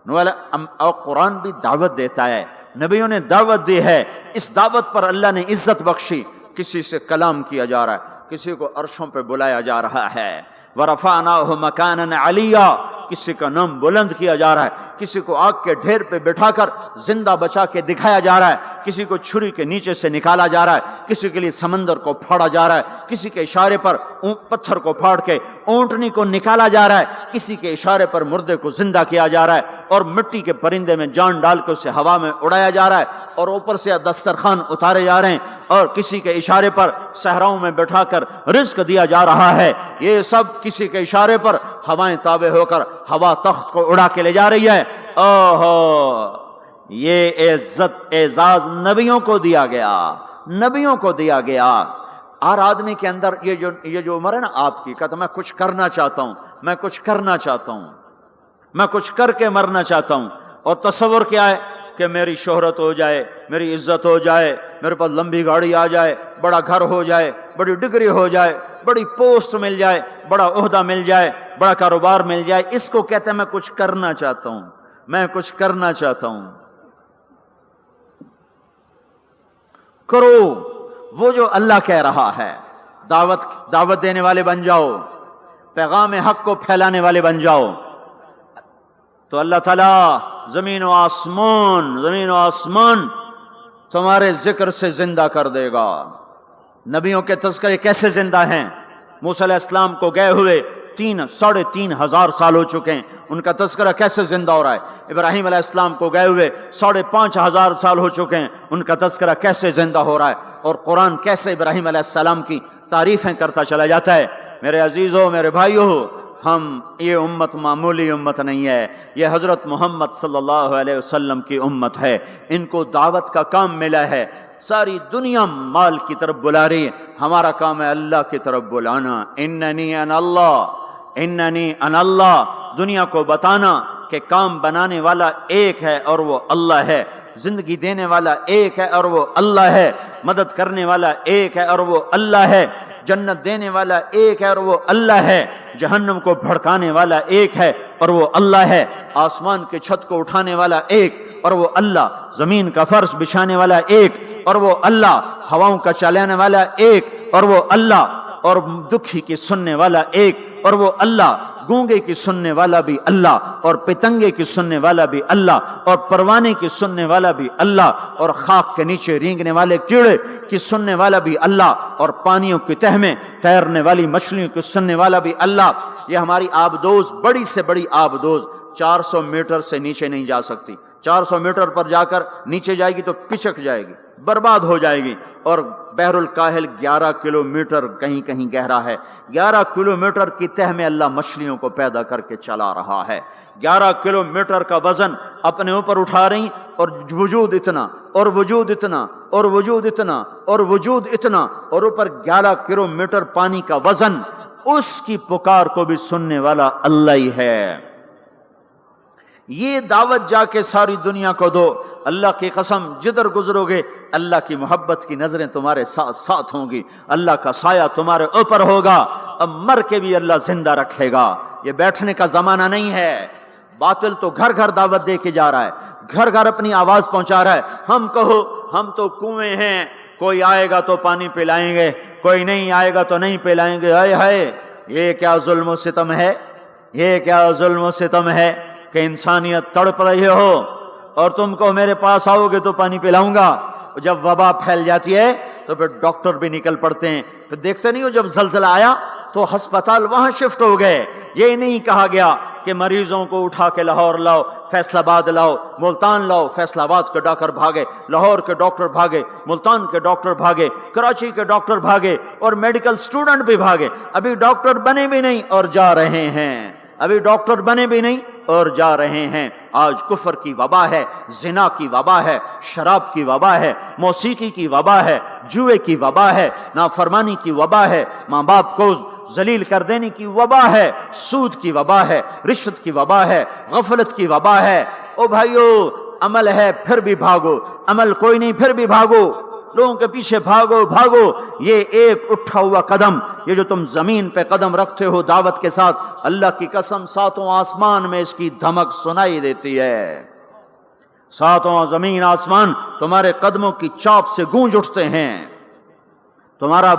اور قرآن بھی دعوت دیتا ہے، نبیوں نے دعوت دی ہے، اس دعوت پر اللہ نے عزت بخشی۔ کسی سے کلام کیا جا رہا ہے، کسی کو عرشوں پہ بلایا جا رہا ہے، وَرَفَعْنَاهُ مَكَانًا عَلِيًّا، کسی کا نام بلند کیا جا رہا ہے، کسی کو آگ کے ڈھیر پہ بٹھا کر زندہ بچا کے دکھایا جا رہا ہے، کسی کو چھری کے نیچے سے نکالا جا رہا ہے، کسی کے لیے سمندر کو پھاڑا جا رہا ہے، کسی کے اشارے پر پتھر کو پھاڑ کے اونٹنی کو نکالا جا رہا ہے، کسی کے اشارے پر مردے کو زندہ کیا جا رہا ہے، اور مٹی کے پرندے میں جان ڈال کے اسے ہوا میں اڑایا جا رہا ہے، اور اوپر سے دسترخوان اتارے جا رہے ہیں، اور کسی کے اشارے پر صحراؤں میں بٹھا کر رزق دیا جا رہا ہے۔ یہ سب کسی کے اشارے پر ہوائیں تابع ہو کر ہوا تخت کو اڑا کے لے جا رہی ہے۔ اوہو، یہ عزت اعزاز نبیوں کو دیا گیا، نبیوں کو دیا گیا۔ ہر آدمی کے اندر یہ جو عمر ہے نا آپ کی، کہتا میں کچھ کرنا چاہتا ہوں، میں کچھ کرنا چاہتا ہوں، میں کچھ کر کے مرنا چاہتا ہوں۔ اور تصور کیا ہے کہ میری شہرت ہو جائے، میری عزت ہو جائے، میرے پاس لمبی گاڑی آ جائے، بڑا گھر ہو جائے، بڑی ڈگری ہو جائے، بڑی پوسٹ مل جائے، بڑا عہدہ مل جائے، بڑا کاروبار مل جائے، اس کو کہتے ہیں میں کچھ کرنا چاہتا ہوں، میں کچھ کرنا چاہتا ہوں۔ کرو وہ جو اللہ کہہ رہا ہے، دعوت دینے والے بن جاؤ، پیغام حق کو پھیلانے والے بن جاؤ، تو اللہ تعالیٰ زمین و آسمان تمہارے ذکر سے زندہ کر دے گا۔ نبیوں کے تذکرے کیسے زندہ ہیں؟ موسیٰ علیہ السلام کو گئے ہوئے 3,500 سال ہو چکے ہیں، ان کا تذکرہ کیسے زندہ ہو رہا ہے؟ ابراہیم علیہ السلام کو گئے ہوئے 5,500 سال ہو چکے ہیں، ان کا تذکرہ کیسے زندہ ہو رہا ہے؟ اور قرآن کیسے ابراہیم علیہ السلام کی تعریفیں کرتا چلا جاتا ہے۔ میرے عزیزوں، میرے بھائیوں، یہ امت معمولی امت نہیں ہے، یہ حضرت محمد صلی اللہ علیہ وسلم کی امت ہے۔ ان کو دعوت کا کام ملا ہے، ساری دنیا مال کی طرف بلا رہی ہے، ہمارا کام ہے اللہ کی طرف بلانا۔ اننی انا اللہ، اننی انا اللہ، دنیا کو بتانا کہ کام بنانے والا ایک ہے اور وہ اللہ ہے، زندگی دینے والا ایک ہے اور وہ اللہ ہے، مدد کرنے والا ایک ہے اور وہ اللہ ہے، جنت دینے والا ایک ہے اور وہ اللہ ہے، جہنم کو بھڑکانے والا ایک ہے اور وہ اللہ ہے، آسمان کے چھت کو اٹھانے والا ایک اور وہ اللہ، زمین کا فرش بچھانے والا ایک اور وہ اللہ، ہواؤں کا چلانے والا ایک اور وہ اللہ، اور دکھی کی سننے والا ایک اور وہ اللہ، گونگے کی سننے والا بھی اللہ، اور پتنگے کی سننے والا بھی اللہ، اور پروانے کی سننے والا بھی اللہ، اور خاک کے نیچے رینگنے والے کیڑے کی سننے والا بھی اللہ، اور پانیوں کی تہ میں تیرنے والی مچھلیوں کی سننے والا بھی اللہ۔ یہ ہماری آبدوز بڑی سے بڑی آبدوز 400 میٹر سے نیچے نہیں جا سکتی، 400 میٹر پر جا کر نیچے جائے گی تو پچک جائے گی، برباد ہو جائے گی۔ اور بحر الکاہل 11 کلومیٹر کہیں کہیں گہرا ہے، 11 کلومیٹر کی تہ میں اللہ مچھلیوں کو پیدا کر کے چلا رہا ہے، 11 کلومیٹر کا وزن اپنے اوپر اٹھا رہی، اور وجود اتنا اور وجود اتنا اور وجود اتنا اور وجود اتنا، اور اوپر 11 کلومیٹر پانی کا وزن، اس کی پکار کو بھی سننے والا اللہ ہی ہے۔ یہ دعوت جا کے ساری دنیا کو دو، اللہ کی قسم جدھر گزرو گے اللہ کی محبت کی نظریں تمہارے ساتھ ساتھ ہوں گی، اللہ کا سایہ تمہارے اوپر ہوگا، اب مر کے بھی اللہ زندہ رکھے گا۔ یہ بیٹھنے کا زمانہ نہیں ہے۔ باطل تو گھر گھر دعوت دے کے جا رہا ہے، گھر گھر اپنی آواز پہنچا رہا ہے، ہم کہو ہم تو کنویں ہیں، کوئی آئے گا تو پانی پلائیں گے، کوئی نہیں آئے گا تو نہیں پلائیں گے۔ ہائے ہائے، یہ کیا ظلم و ستم ہے، یہ کیا ظلم و ستم ہے کہ انسانیت تڑپ رہی ہو اور تم کو میرے پاس آؤ گے تو پانی پلاؤں گا۔ جب وبا پھیل جاتی ہے تو پھر ڈاکٹر بھی نکل پڑتے ہیں، پھر دیکھتے نہیں ہو جب زلزلہ آیا تو ہسپتال وہاں شفٹ ہو گئے۔ یہ نہیں کہا گیا کہ مریضوں کو اٹھا کے لاہور لاؤ، فیصل آباد لاؤ، ملتان لاؤ، فیصل آباد کے ڈاکٹر بھاگے، لاہور کے ڈاکٹر بھاگے، ملتان کے ڈاکٹر بھاگے، کراچی کے ڈاکٹر بھاگے، اور میڈیکل سٹوڈنٹ بھی بھاگے۔ ابھی ڈاکٹر بنے بھی نہیں اور جا رہے ہیں، ابھی ڈاکٹر بنے بھی نہیں اور جا رہے ہیں۔ آج کفر کی وبا ہے، زنا کی وبا ہے، شراب کی وبا ہے، موسیقی کی وبا ہے، جوئے کی وبا ہے، نافرمانی کی وبا ہے، ماں باپ کو ذلیل کر دینے کی وبا ہے، سود کی وبا ہے، رشوت کی وبا ہے، غفلت کی وبا ہے۔ او بھائیو، عمل ہے پھر بھی بھاگو، عمل کوئی نہیں پھر بھی بھاگو، لوگوں کے پیچھے بھاگو بھاگو۔ یہ ایک اٹھا ہوا قدم، یہ جو تم زمین پہ قدم رکھتے ہو دعوت کے ساتھ، اللہ کی قسم ساتوں آسمان میں اس کی دھمک سنائی دیتی ہے، ساتوں زمین آسمان تمہارے قدموں کی چاپ سے گونج اٹھتے ہیں، تمہارا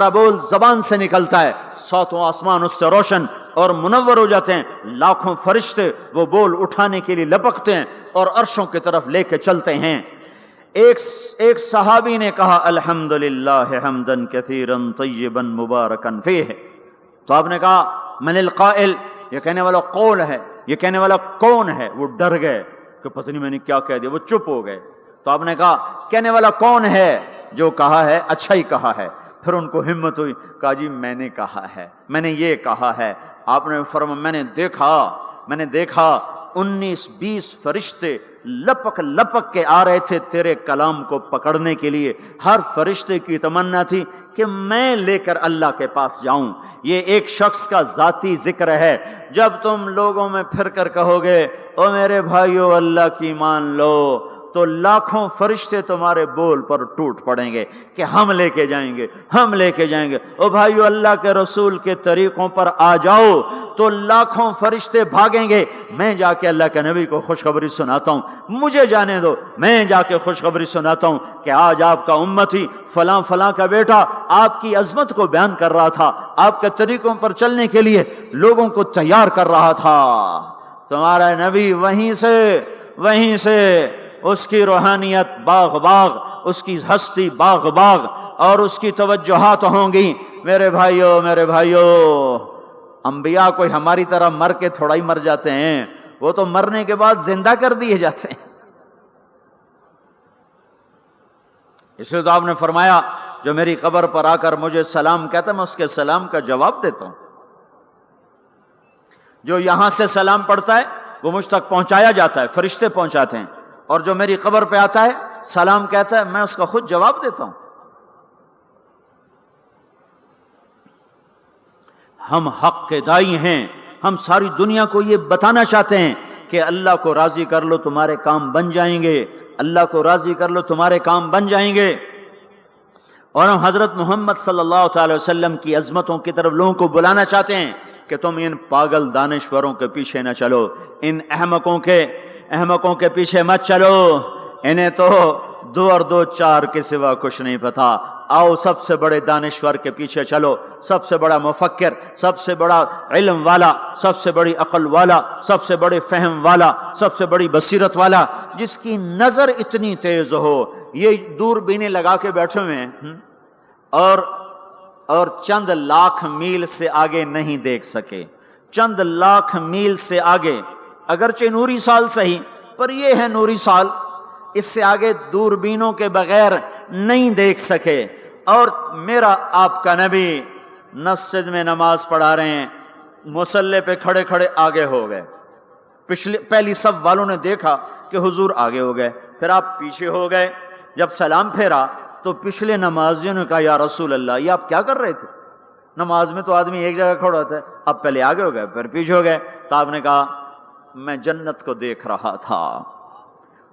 بول زبان سے نکلتا ہے، ساتوں آسمان اس سے روشن اور منور ہو جاتے ہیں، لاکھوں فرشتے وہ بول اٹھانے کے لیے لپکتے ہیں اور عرشوں کی طرف لے کے چلتے ہیں۔ ایک صحابی نے کہا الحمدللہ حمدن کثیرا طیبا مبارکا فیہ، تو آپ نے کہا من القائل، یہ کہنے والا قول ہے، یہ کہنے والا کون ہے؟ وہ ڈر گئے کہ پتہ نہیں میں نے کیا کہہ دیا، وہ چپ ہو گئے۔ تو آپ نے کہا کہنے والا کون ہے؟ جو کہا ہے اچھا ہی کہا ہے۔ پھر ان کو ہمت ہوئی، کہا جی میں نے کہا ہے، میں نے یہ کہا ہے۔ آپ نے فرمایا میں نے دیکھا 19-20 فرشتے لپک لپک کے آ رہے تھے تیرے کلام کو پکڑنے کے لیے۔ ہر فرشتے کی تمنا تھی کہ میں لے کر اللہ کے پاس جاؤں۔ یہ ایک شخص کا ذاتی ذکر ہے۔ جب تم لوگوں میں پھر کر کہو گے او میرے بھائیو اللہ کی مان لو، تو لاکھوں فرشتے تمہارے بول پر ٹوٹ پڑیں گے کہ ہم لے کے جائیں گے، ہم لے کے جائیں گے۔ او بھائیو اللہ کے رسول کے طریقوں پر آ جاؤ تو لاکھوں فرشتے بھاگیں گے۔ میں جا کے اللہ کے نبی کو خوشخبری سناتا ہوں، مجھے جانے دو، میں جا کے خوشخبری سناتا ہوں کہ آج آپ کا امتی فلاں فلاں کا بیٹا آپ کی عظمت کو بیان کر رہا تھا، آپ کے طریقوں پر چلنے کے لیے لوگوں کو تیار کر رہا تھا۔ تمہارا نبی وہیں سے اس کی روحانیت باغ باغ، اس کی ہستی باغ باغ، اور اس کی توجہات ہوں گی۔ میرے بھائیو، انبیاء کوئی ہماری طرح مر کے تھوڑا ہی مر جاتے ہیں، وہ تو مرنے کے بعد زندہ کر دیے جاتے ہیں۔ اس لیے تو آپ نے فرمایا جو میری قبر پر آ کر مجھے سلام کہتا ہے میں اس کے سلام کا جواب دیتا ہوں، جو یہاں سے سلام پڑھتا ہے وہ مجھ تک پہنچایا جاتا ہے، فرشتے پہنچاتے ہیں، اور جو میری قبر پہ آتا ہے سلام کہتا ہے میں اس کا خود جواب دیتا ہوں۔ ہم حق کے دائی ہیں، ہم ساری دنیا کو یہ بتانا چاہتے ہیں کہ اللہ کو راضی کر لو تمہارے کام بن جائیں گے، اللہ کو راضی کر لو تمہارے کام بن جائیں گے۔ اور ہم حضرت محمد صلی اللہ تعالی وسلم کی عظمتوں کی طرف لوگوں کو بلانا چاہتے ہیں کہ تم ان پاگل دانشوروں کے پیچھے نہ چلو، ان احمقوں کے پیچھے مت چلو، انہیں تو 2 اور 2 4 کے سوا کچھ نہیں پتا۔ آؤ سب سے بڑے دانشور کے پیچھے چلو، سب سے بڑا مفکر، سب سے بڑا علم والا، سب سے بڑی عقل والا، سب سے بڑے فہم والا، سب سے بڑی بصیرت والا، جس کی نظر اتنی تیز ہو، یہ دوربینیں لگا کے بیٹھے ہوئے ہیں اور چند لاکھ میل سے آگے نہیں دیکھ سکے، چند لاکھ میل سے آگے، اگرچہ نوری سال صحیح پر یہ ہے نوری سال، اس سے آگے دوربینوں کے بغیر نہیں دیکھ سکے۔ اور میرا آپ کا نبی مسجد میں نماز پڑھا رہے ہیں، مصلی پہ کھڑے کھڑے آگے ہو گئے، پہلی صف والوں نے دیکھا کہ حضور آگے ہو گئے، پھر آپ پیچھے ہو گئے، جب سلام پھیرا تو پچھلے نمازیوں نے کہا یا رسول اللہ یہ آپ کیا کر رہے تھے؟ نماز میں تو آدمی ایک جگہ کھڑا ہوتا ہے، اب پہلے آگے ہو گئے پھر پیچھے ہو گئے۔ تو آپ نے کہا میں جنت کو دیکھ رہا تھا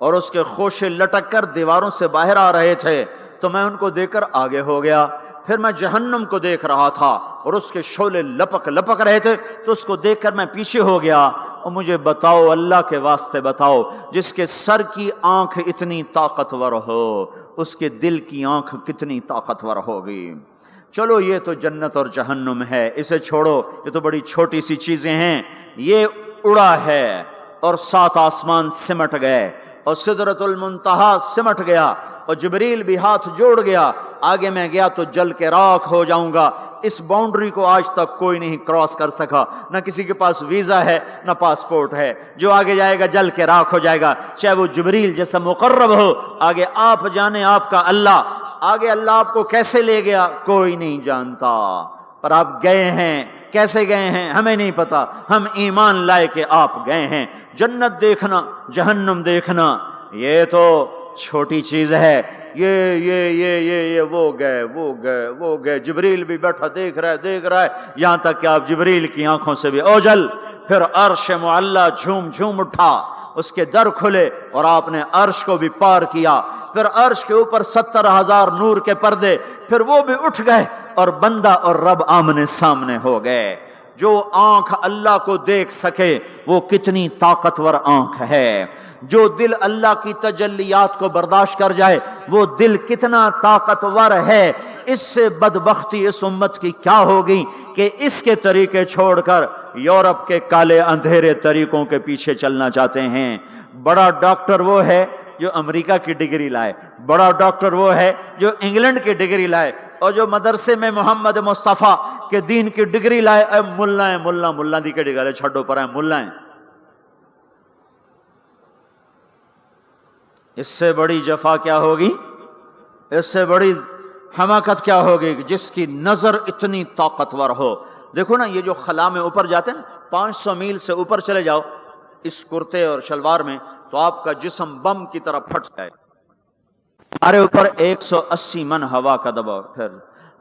اور اس کے خوشے لٹک کر دیواروں سے باہر آ رہے تھے تو میں ان کو دیکھ کر آگے ہو گیا، پھر میں جہنم کو دیکھ رہا تھا اور اس کے شعلے لپک رہے تھے تو اس کو دیکھ کر میں پیچھے ہو گیا۔ اور مجھے بتاؤ، اللہ کے واسطے بتاؤ، جس کے سر کی آنکھ اتنی طاقتور ہو اس کے دل کی آنکھ کتنی طاقتور ہوگی؟ چلو یہ تو جنت اور جہنم ہے، اسے چھوڑو، یہ تو بڑی چھوٹی سی چیزیں ہیں۔ یہ اڑا ہے اور 7 آسمان سمٹ گئے اور سدرۃ المنتہا سمٹ گیا اور جبریل بھی ہاتھ جوڑ گیا، آگے میں گیا تو جل کے راکھ ہو جاؤں گا۔ اس باؤنڈری کو آج تک کوئی نہیں کراس کر سکا، نہ کسی کے پاس ویزا ہے نہ پاسپورٹ ہے، جو آگے جائے گا جل کے راکھ ہو جائے گا، چاہے وہ جبریل جیسا مقرب ہو۔ آگے آپ جانے آپ کا اللہ، آگے اللہ آپ کو کیسے لے گیا کوئی نہیں جانتا، پر آپ گئے ہیں، کیسے گئے ہیں ہمیں نہیں پتا، ہم ایمان لائے کہ آپ گئے ہیں۔ جنت دیکھنا، جہنم دیکھنا یہ تو چھوٹی چیز ہے، یہ وہ گئے، جبریل بھی بیٹھا دیکھ رہا ہے، یہاں تک کہ آپ جبریل کی آنکھوں سے بھی اوجل۔ پھر عرش معلا جھوم اٹھا، اس کے در کھلے اور آپ نے عرش کو بھی پار کیا، پھر عرش کے اوپر 70,000 نور کے پردے، پھر وہ بھی اٹھ گئے اور بندہ اور رب آمنے سامنے ہو گئے۔ جو آنکھ اللہ کو دیکھ سکے وہ کتنی طاقتور آنکھ ہے، جو دل اللہ کی تجلیات کو برداشت کر جائے وہ دل کتنا طاقتور ہے۔ اس سے بدبختی اس امت کی کیا ہوگی کہ اس کے طریقے چھوڑ کر یورپ کے کالے اندھیرے طریقوں کے پیچھے چلنا چاہتے ہیں۔ بڑا ڈاکٹر وہ ہے جو امریکہ کی ڈگری لائے، بڑا ڈاکٹر وہ ہے جو انگلینڈ کی ڈگری لائے، اور جو مدرسے میں محمد مصطفیٰ کے دین کی ڈگری لائے، اے ملا دی کے ڈگری چھڑو پر ہے ملا ہیں۔ اس سے بڑی جفا کیا ہوگی، اس سے بڑی حماقت کیا ہوگی جس کی نظر اتنی طاقتور ہو۔ دیکھو نا یہ جو خلا میں اوپر جاتے ہیں 500 میل سے اوپر چلے جاؤ اس کرتے اور شلوار میں تو آپ کا جسم بم کی طرح پھٹ جائے۔ ہمارے اوپر 180 من ہوا کا دباؤ، پھر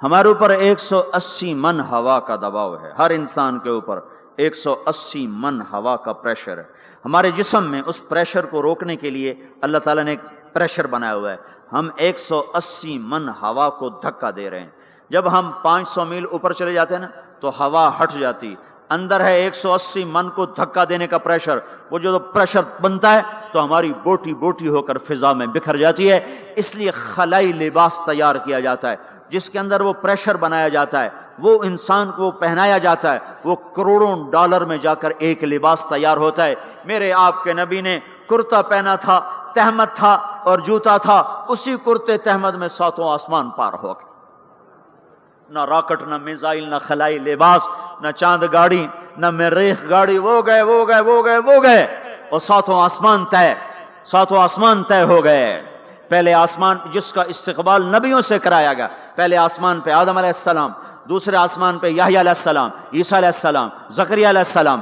ہمارے اوپر 180 من ہوا کا دباؤ ہے، ہر انسان کے اوپر 180 من ہوا کا پریشر ہے۔ ہمارے جسم میں اس پریشر کو روکنے کے لیے اللہ تعالیٰ نے ایک پریشر بنایا ہوا ہے، ہم 180 من ہوا کو دھکا دے رہے ہیں۔ جب ہم 500 میل اوپر چلے جاتے ہیں نا تو ہوا ہٹ جاتی، اندر ہے 180 من کو دھکا دینے کا پریشر، وہ جو پریشر بنتا ہے تو ہماری بوٹی بوٹی ہو کر فضا میں بکھر جاتی ہے۔ اس لیے خلائی لباس تیار کیا جاتا ہے جس کے اندر وہ پریشر بنایا جاتا ہے، وہ انسان کو پہنایا جاتا ہے، وہ کروڑوں ڈالر میں جا کر ایک لباس تیار ہوتا ہے۔ میرے آپ کے نبی نے کرتا پہنا تھا، تہمت تھا اور جوتا تھا، اسی کرتے تہمت میں 7 آسمان پار ہو گئے۔ نہ راکٹ، نہ میزائل، نہ خلائی لباس، نہ چاند گاڑی، نہ مریخ گاڑی، وہ گئے اور 7 آسمان طے ہو گئے۔ پہلے آسمان جس کا استقبال نبیوں سے کرایا گیا، پہلے آسمان پہ آدم علیہ السلام، دوسرے آسمان پہ یحییٰ علیہ السلام، عیسیٰ علیہ السلام، زکریا علیہ السلام،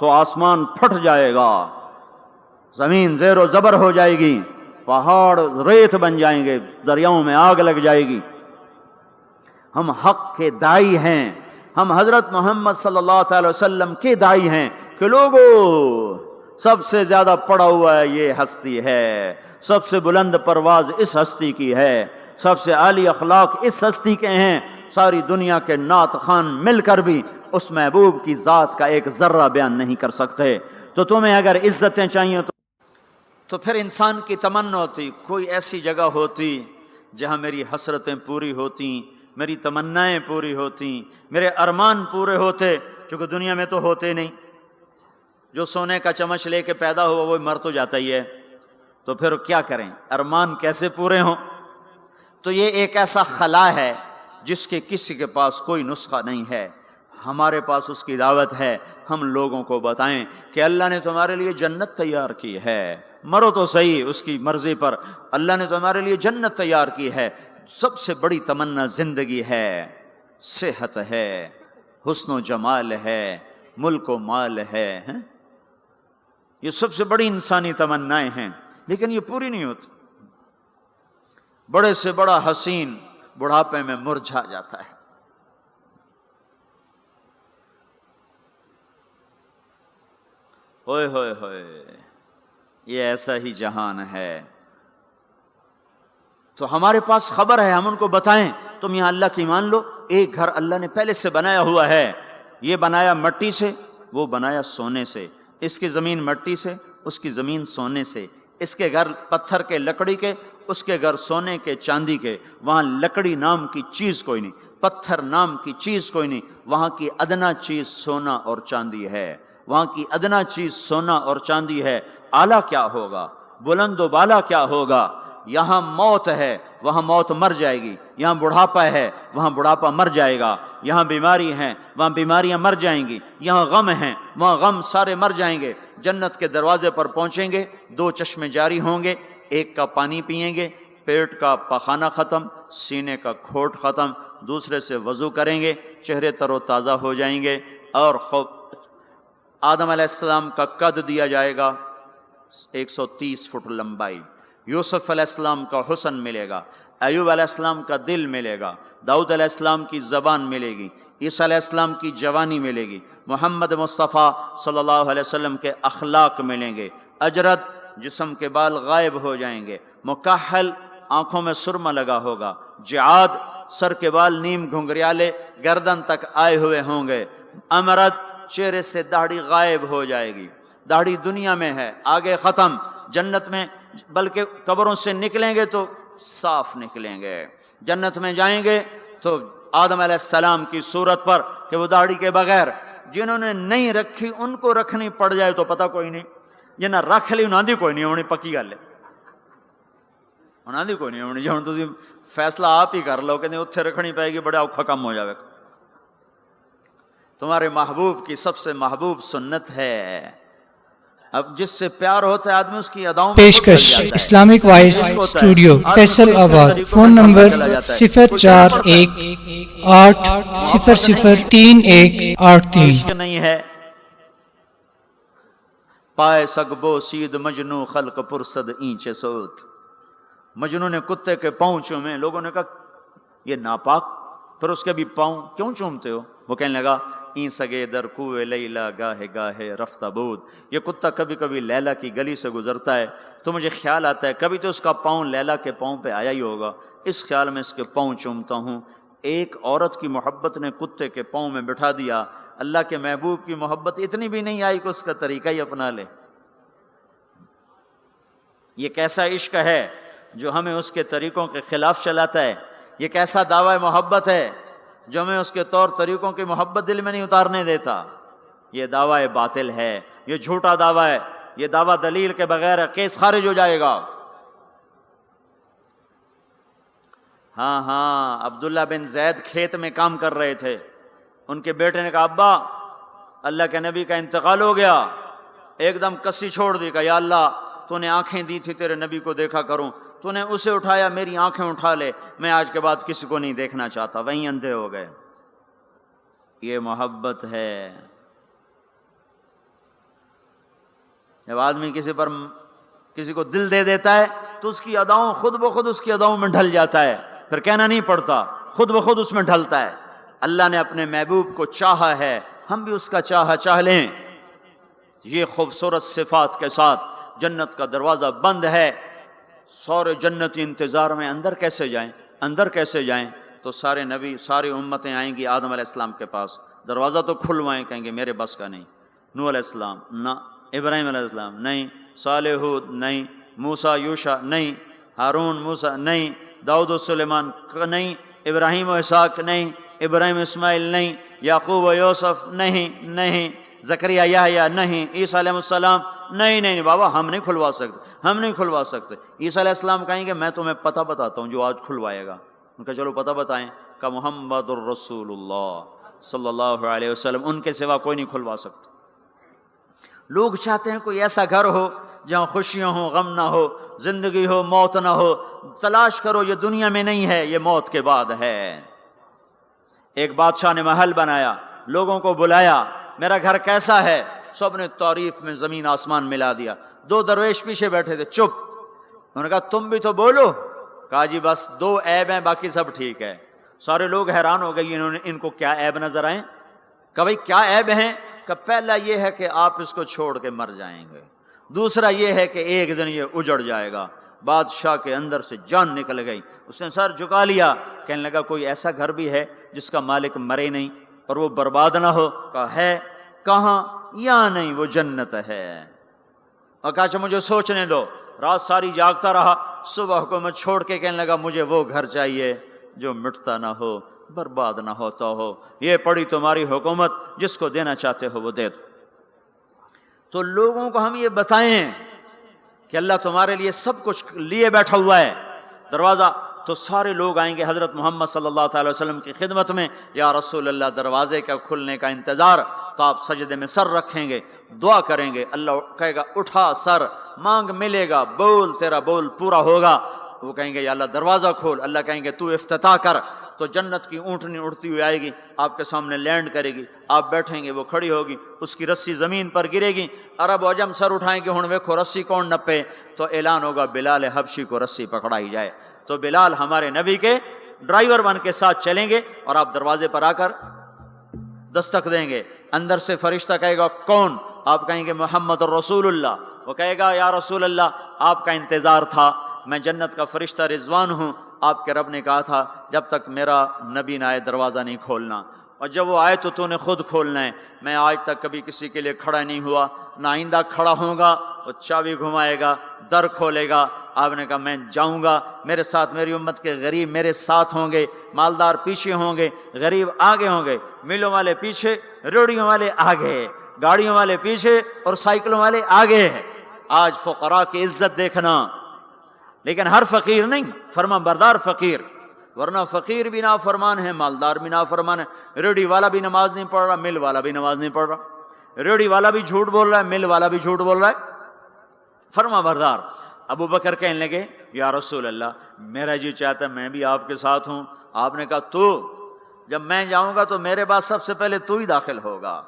تو آسمان پھٹ جائے گا، زمین زیر و زبر ہو جائے گی، پہاڑ ریت بن جائیں گے، دریاؤں میں آگ لگ جائے گی۔ ہم حق کے داعی ہیں، ہم حضرت محمد صلی اللہ تعالی وسلم کے داعی ہیں کہ لوگوں سب سے زیادہ پڑا ہوا ہے یہ ہستی ہے، سب سے بلند پرواز اس ہستی کی ہے، سب سے عالی اخلاق اس ہستی کے ہیں۔ ساری دنیا کے نعت خوان مل کر بھی اس محبوب کی ذات کا ایک ذرہ بیان نہیں کر سکتے۔ تو تمہیں اگر عزتیں چاہیے تو پھر انسان کی تمنا ہوتی کوئی ایسی جگہ ہوتی جہاں میری حسرتیں پوری ہوتی، میری تمنائیں پوری ہوتی، میرے ارمان پورے ہوتے، چونکہ دنیا میں تو ہوتے نہیں۔ جو سونے کا چمچ لے کے پیدا ہوا وہ مر تو جاتا ہی ہے، تو پھر کیا کریں؟ ارمان کیسے پورے ہوں؟ تو یہ ایک ایسا خلا ہے جس کے کسی کے پاس کوئی نسخہ نہیں ہے، ہمارے پاس اس کی دعوت ہے۔ ہم لوگوں کو بتائیں کہ اللہ نے تمہارے لیے جنت تیار کی ہے، مرو تو صحیح اس کی مرضی پر، اللہ نے تمہارے لیے جنت تیار کی ہے۔ سب سے بڑی تمنا زندگی ہے، صحت ہے، حسن و جمال ہے، ملک و مال ہے، یہ سب سے بڑی انسانی تمنائیں ہیں، لیکن یہ پوری نہیں ہوتی۔ بڑے سے بڑا حسین بڑھاپے میں مرجھا جاتا ہے۔ ہوئے ہوئے ہوئے، یہ ایسا ہی جہان ہے۔ تو ہمارے پاس خبر ہے، ہم ان کو بتائیں تم یہاں اللہ کی مان لو، ایک گھر اللہ نے پہلے سے بنایا ہوا ہے، یہ بنایا مٹی سے، وہ بنایا سونے سے، اس کی زمین مٹی سے، اس کی زمین سونے سے، اس کے گھر پتھر کے لکڑی کے، اس کے گھر سونے کے چاندی کے، وہاں لکڑی نام کی چیز کوئی نہیں، پتھر نام کی چیز کوئی نہیں، وہاں کی ادنا چیز سونا اور چاندی ہے، وہاں کی ادنا چیز سونا اور چاندی ہے۔ اعلیٰ کیا ہوگا، بلند و بالا کیا ہوگا؟ یہاں موت ہے، وہاں موت مر جائے گی، یہاں بڑھاپا ہے، وہاں بڑھاپا مر جائے گا، یہاں بیماری ہے، وہاں بیماریاں مر جائیں گی، یہاں غم ہیں، وہاں غم سارے مر جائیں گے۔ جنت کے دروازے پر پہنچیں گے، دو چشمے جاری ہوں گے، ایک کا پانی پئیں گے، پیٹ کا پخانہ ختم، سینے کا کھوٹ ختم، دوسرے سے وضو کریں گے، چہرے تر و تازہ ہو جائیں گے، اور آدم علیہ السلام کا قد دیا جائے گا 130 فٹ لمبائی، یوسف علیہ السلام کا حسن ملے گا، ایوب علیہ السلام کا دل ملے گا، داؤد علیہ السلام کی زبان ملے گی، عیسیٰ علیہ السلام کی جوانی ملے گی، محمد مصطفیٰ صلی اللہ علیہ وسلم کے اخلاق ملیں گے، اجرت جسم کے بال غائب ہو جائیں گے، مکحل آنکھوں میں سرما لگا ہوگا، جعاد سر کے بال نیم گھنگریالے گردن تک آئے ہوئے ہوں گے، امرد چہرے سے داڑھی غائب ہو جائے گی، داڑھی دنیا میں ہے آگے ختم، جنت میں بلکہ قبروں سے نکلیں گے تو صاف نکلیں گے، جنت میں جائیں گے تو آدم علیہ السلام کی صورت پر کہ وہ داڑھی کے بغیر، جنہوں نے نہیں رکھی ان کو رکھنی پڑ جائے تو پتہ کوئی نہیں، جنہیں رکھ لی انہاں دی کوئی نہیں ہونی، پکی گل ہے، انہاں دی کوئی نہیں ہونی، جی ہن تسی فیصلہ آپ ہی کر لو کہ اتھے رکھنی پائے گی، بڑا اوکھا کم ہو جائے گا۔ تمہارے محبوب کی سب سے محبوب سنت ہے، اب جس سے پیار ہوتا ہے آدمی اس کی اداؤں میں پیشکش اسلامک وائس اسٹوڈیو فیصل آباد، فون نمبر 0418003183 نہیں ہے پائے سگبو سید مجنو خلق پرسد اینچے سوت، مجنو نے کتے کے پاؤں چومے، لوگوں نے کہا یہ ناپاک، پھر اس کے بھی پاؤں کیوں چومتے ہو؟ وہ کہنے لگا این سگے در کوئے لیلا گاہے گاہے رفتہ بود، یہ کتا کبھی کبھی لیلا کی گلی سے گزرتا ہے تو مجھے خیال آتا ہے کبھی تو اس کا پاؤں لیلا کے پاؤں پہ آیا ہی ہوگا، اس خیال میں اس کے پاؤں چومتا ہوں۔ ایک عورت کی محبت نے کتے کے پاؤں میں بٹھا دیا، اللہ کے محبوب کی محبت اتنی بھی نہیں آئی کہ اس کا طریقہ ہی اپنا لے۔ یہ کیسا عشق ہے جو ہمیں اس کے طریقوں کے خلاف چلاتا ہے؟ یہ کیسا دعویٰ محبت ہے جو ہمیں اس کے طور طریقوں کی محبت دل میں نہیں اتارنے دیتا؟ یہ دعویٰ باطل ہے، یہ جھوٹا دعویٰ ہے، یہ دعویٰ دلیل کے بغیر ہے، کیس خارج ہو جائے گا۔ ہاں عبداللہ بن زید کھیت میں کام کر رہے تھے، ان کے بیٹے نے کہا ابا اللہ کے نبی کا انتقال ہو گیا، ایک دم کسی چھوڑ دی، کہا یا اللہ تو نے آنکھیں دی تھی تیرے نبی کو دیکھا کروں، تو نے اسے اٹھایا، میری آنکھیں اٹھا لے، میں آج کے بعد کسی کو نہیں دیکھنا چاہتا، وہیں اندھے ہو گئے۔ یہ محبت ہے، جب آدمی کسی کو دل دے دیتا ہے تو اس کی اداؤں خود بخود اس کی اداؤں میں ڈھل جاتا ہے، پھر کہنا نہیں پڑتا، خود بخود اس میں ڈھلتا ہے۔ اللہ نے اپنے محبوب کو چاہا ہے، ہم بھی اس کا چاہ لیں۔ یہ خوبصورت صفات کے ساتھ جنت کا دروازہ بند ہے، سارے جنتی انتظار میں اندر کیسے جائیں؟ تو سارے نبی، ساری امتیں آئیں گی آدم علیہ السلام کے پاس، دروازہ تو کھلوائیں، کہیں گے میرے بس کا نہیں۔ نوح علیہ السلام نہ، ابراہیم علیہ السلام نہیں، صالح ہود نہیں، موسیٰ یوشع نہیں، ہارون موسیٰ نہیں، داؤد و سلیمان نہیں، ابراہیم و اسحاق نہیں، ابراہیم اسماعیل نہیں، یعقوب و یوسف نہیں، زکریا یحییٰ نہیں، عیسیٰ علیہ السلام نہیں بابا، ہم نہیں کھلوا سکتے۔ عیسیٰ علیہ السلام کہیں گے میں تمہیں پتہ بتاتا ہوں جو آج کھلوائے گا۔ ان کا چلو پتہ بتائیں، کہ محمد الرسول اللہ صلی اللہ علیہ وسلم، ان کے سوا کوئی نہیں کھلوا سکتا۔ لوگ چاہتے ہیں کوئی ایسا گھر ہو جہاں خوشیاں ہوں، غم نہ ہو، زندگی ہو، موت نہ ہو۔ تلاش کرو، یہ دنیا میں نہیں ہے، یہ موت کے بعد ہے۔ ایک بادشاہ نے محل بنایا، لوگوں کو بلایا، میرا گھر کیسا ہے؟ سب نے تعریف میں زمین آسمان ملا دیا۔ دو درویش پیچھے بیٹھے تھے، چپ۔ انہوں نے کہا تم بھی تو بولو۔ کہا جی بس 2 عیب ہیں، باقی سب ٹھیک ہے۔ سارے لوگ حیران ہو گئے، ان کو کیا عیب نظر آئے؟ کہ بھائی کیا عیب ہیں؟ کہ پہلا یہ ہے کہ آپ اس کو چھوڑ کے مر جائیں گے، دوسرا یہ ہے کہ ایک دن یہ اجڑ جائے گا۔ بادشاہ کے اندر سے جان نکل گئی، اس نے سر جھکا لیا، کہنے لگا کوئی ایسا گھر بھی ہے جس کا مالک مرے نہیں اور وہ برباد نہ ہو؟ کہا ہے۔ کہاں؟ یا نہیں، وہ جنت ہے۔ اور کہا اچھا مجھے سوچنے دو۔ رات ساری جاگتا رہا، صبح حکومت چھوڑ کے کہنے لگا مجھے وہ گھر چاہیے جو مٹتا نہ ہو، برباد نہ ہوتا ہو۔ یہ پڑی تمہاری حکومت، جس کو دینا چاہتے ہو وہ دے دو۔ تو لوگوں کو ہم یہ بتائیں کہ اللہ تمہارے لیے سب کچھ لیے بیٹھا ہوا ہے، دروازہ تو سارے لوگ آئیں گے حضرت محمد صلی اللہ تعالی وسلم کی خدمت میں، یا رسول اللہ دروازے کا کھلنے کا انتظار۔ تو آپ سجدے میں سر رکھیں گے، دعا کریں گے، اللہ کہے گا اٹھا سر، مانگ ملے گا، بول تیرا بول پورا ہوگا۔ وہ کہیں گے یا اللہ دروازہ کھول، اللہ کہیں گے تو افتتاح کر۔ تو جنت کی اونٹنی اڑتی ہوئی آئے گی، آپ کے سامنے لینڈ کرے گی، آپ بیٹھیں گے، وہ کھڑی ہوگی، اس کی رسی زمین پر گرے گی، عرب و عجم سر اٹھائیں گے، ہن ویکھو رسی کون نپے؟ تو اعلان ہوگا بلال حبشی کو رسی پکڑائی جائے۔ تو بلال ہمارے نبی کے ڈرائیور بن کے ساتھ چلیں گے، اور آپ دروازے پر آ کر دستک دیں گے۔ اندر سے فرشتہ کہے گا کون؟ آپ کہیں گے محمد الرسول اللہ۔ وہ کہے گا یا رسول اللہ آپ کا انتظار تھا، میں جنت کا فرشتہ رضوان ہوں، آپ کے رب نے کہا تھا جب تک میرا نبی نہ آئے دروازہ نہیں کھولنا، اور جب وہ آئے تو نے خود کھولنا ہے۔ میں آج تک کبھی کسی کے لیے کھڑا نہیں ہوا، نہ آئندہ کھڑا ہوں گا۔ وہ چابی گھمائے گا، در کھولے گا۔ آپ نے کہا میں جاؤں گا، میرے ساتھ میری امت کے غریب میرے ساتھ ہوں گے، مالدار پیچھے ہوں گے، غریب آگے ہوں گے، میلوں والے پیچھے، ریڑیوں والے آگے، گاڑیوں والے پیچھے اور سائیکلوں والے آگے۔ آج فقراء کی عزت دیکھنا، لیکن ہر فقیر نہیں، فرما بردار فقیر، ورنہ فقیر بھی نافرمان ہے، مالدار بھی نافرمان ہے۔ ریڑی والا بھی نماز نہیں پڑھ رہا، مل والا بھی نماز نہیں پڑھ رہا، ریڑی والا بھی جھوٹ بول رہا ہے، مل والا بھی جھوٹ بول رہا ہے، فرما بردار۔ ابو بکر کہنے لگے یا رسول اللہ میرا جی چاہتا ہے میں بھی آپ کے ساتھ ہوں۔ آپ نے کہا تو جب میں جاؤں گا تو میرے بعد سب سے پہلے تو ہی داخل ہوگا،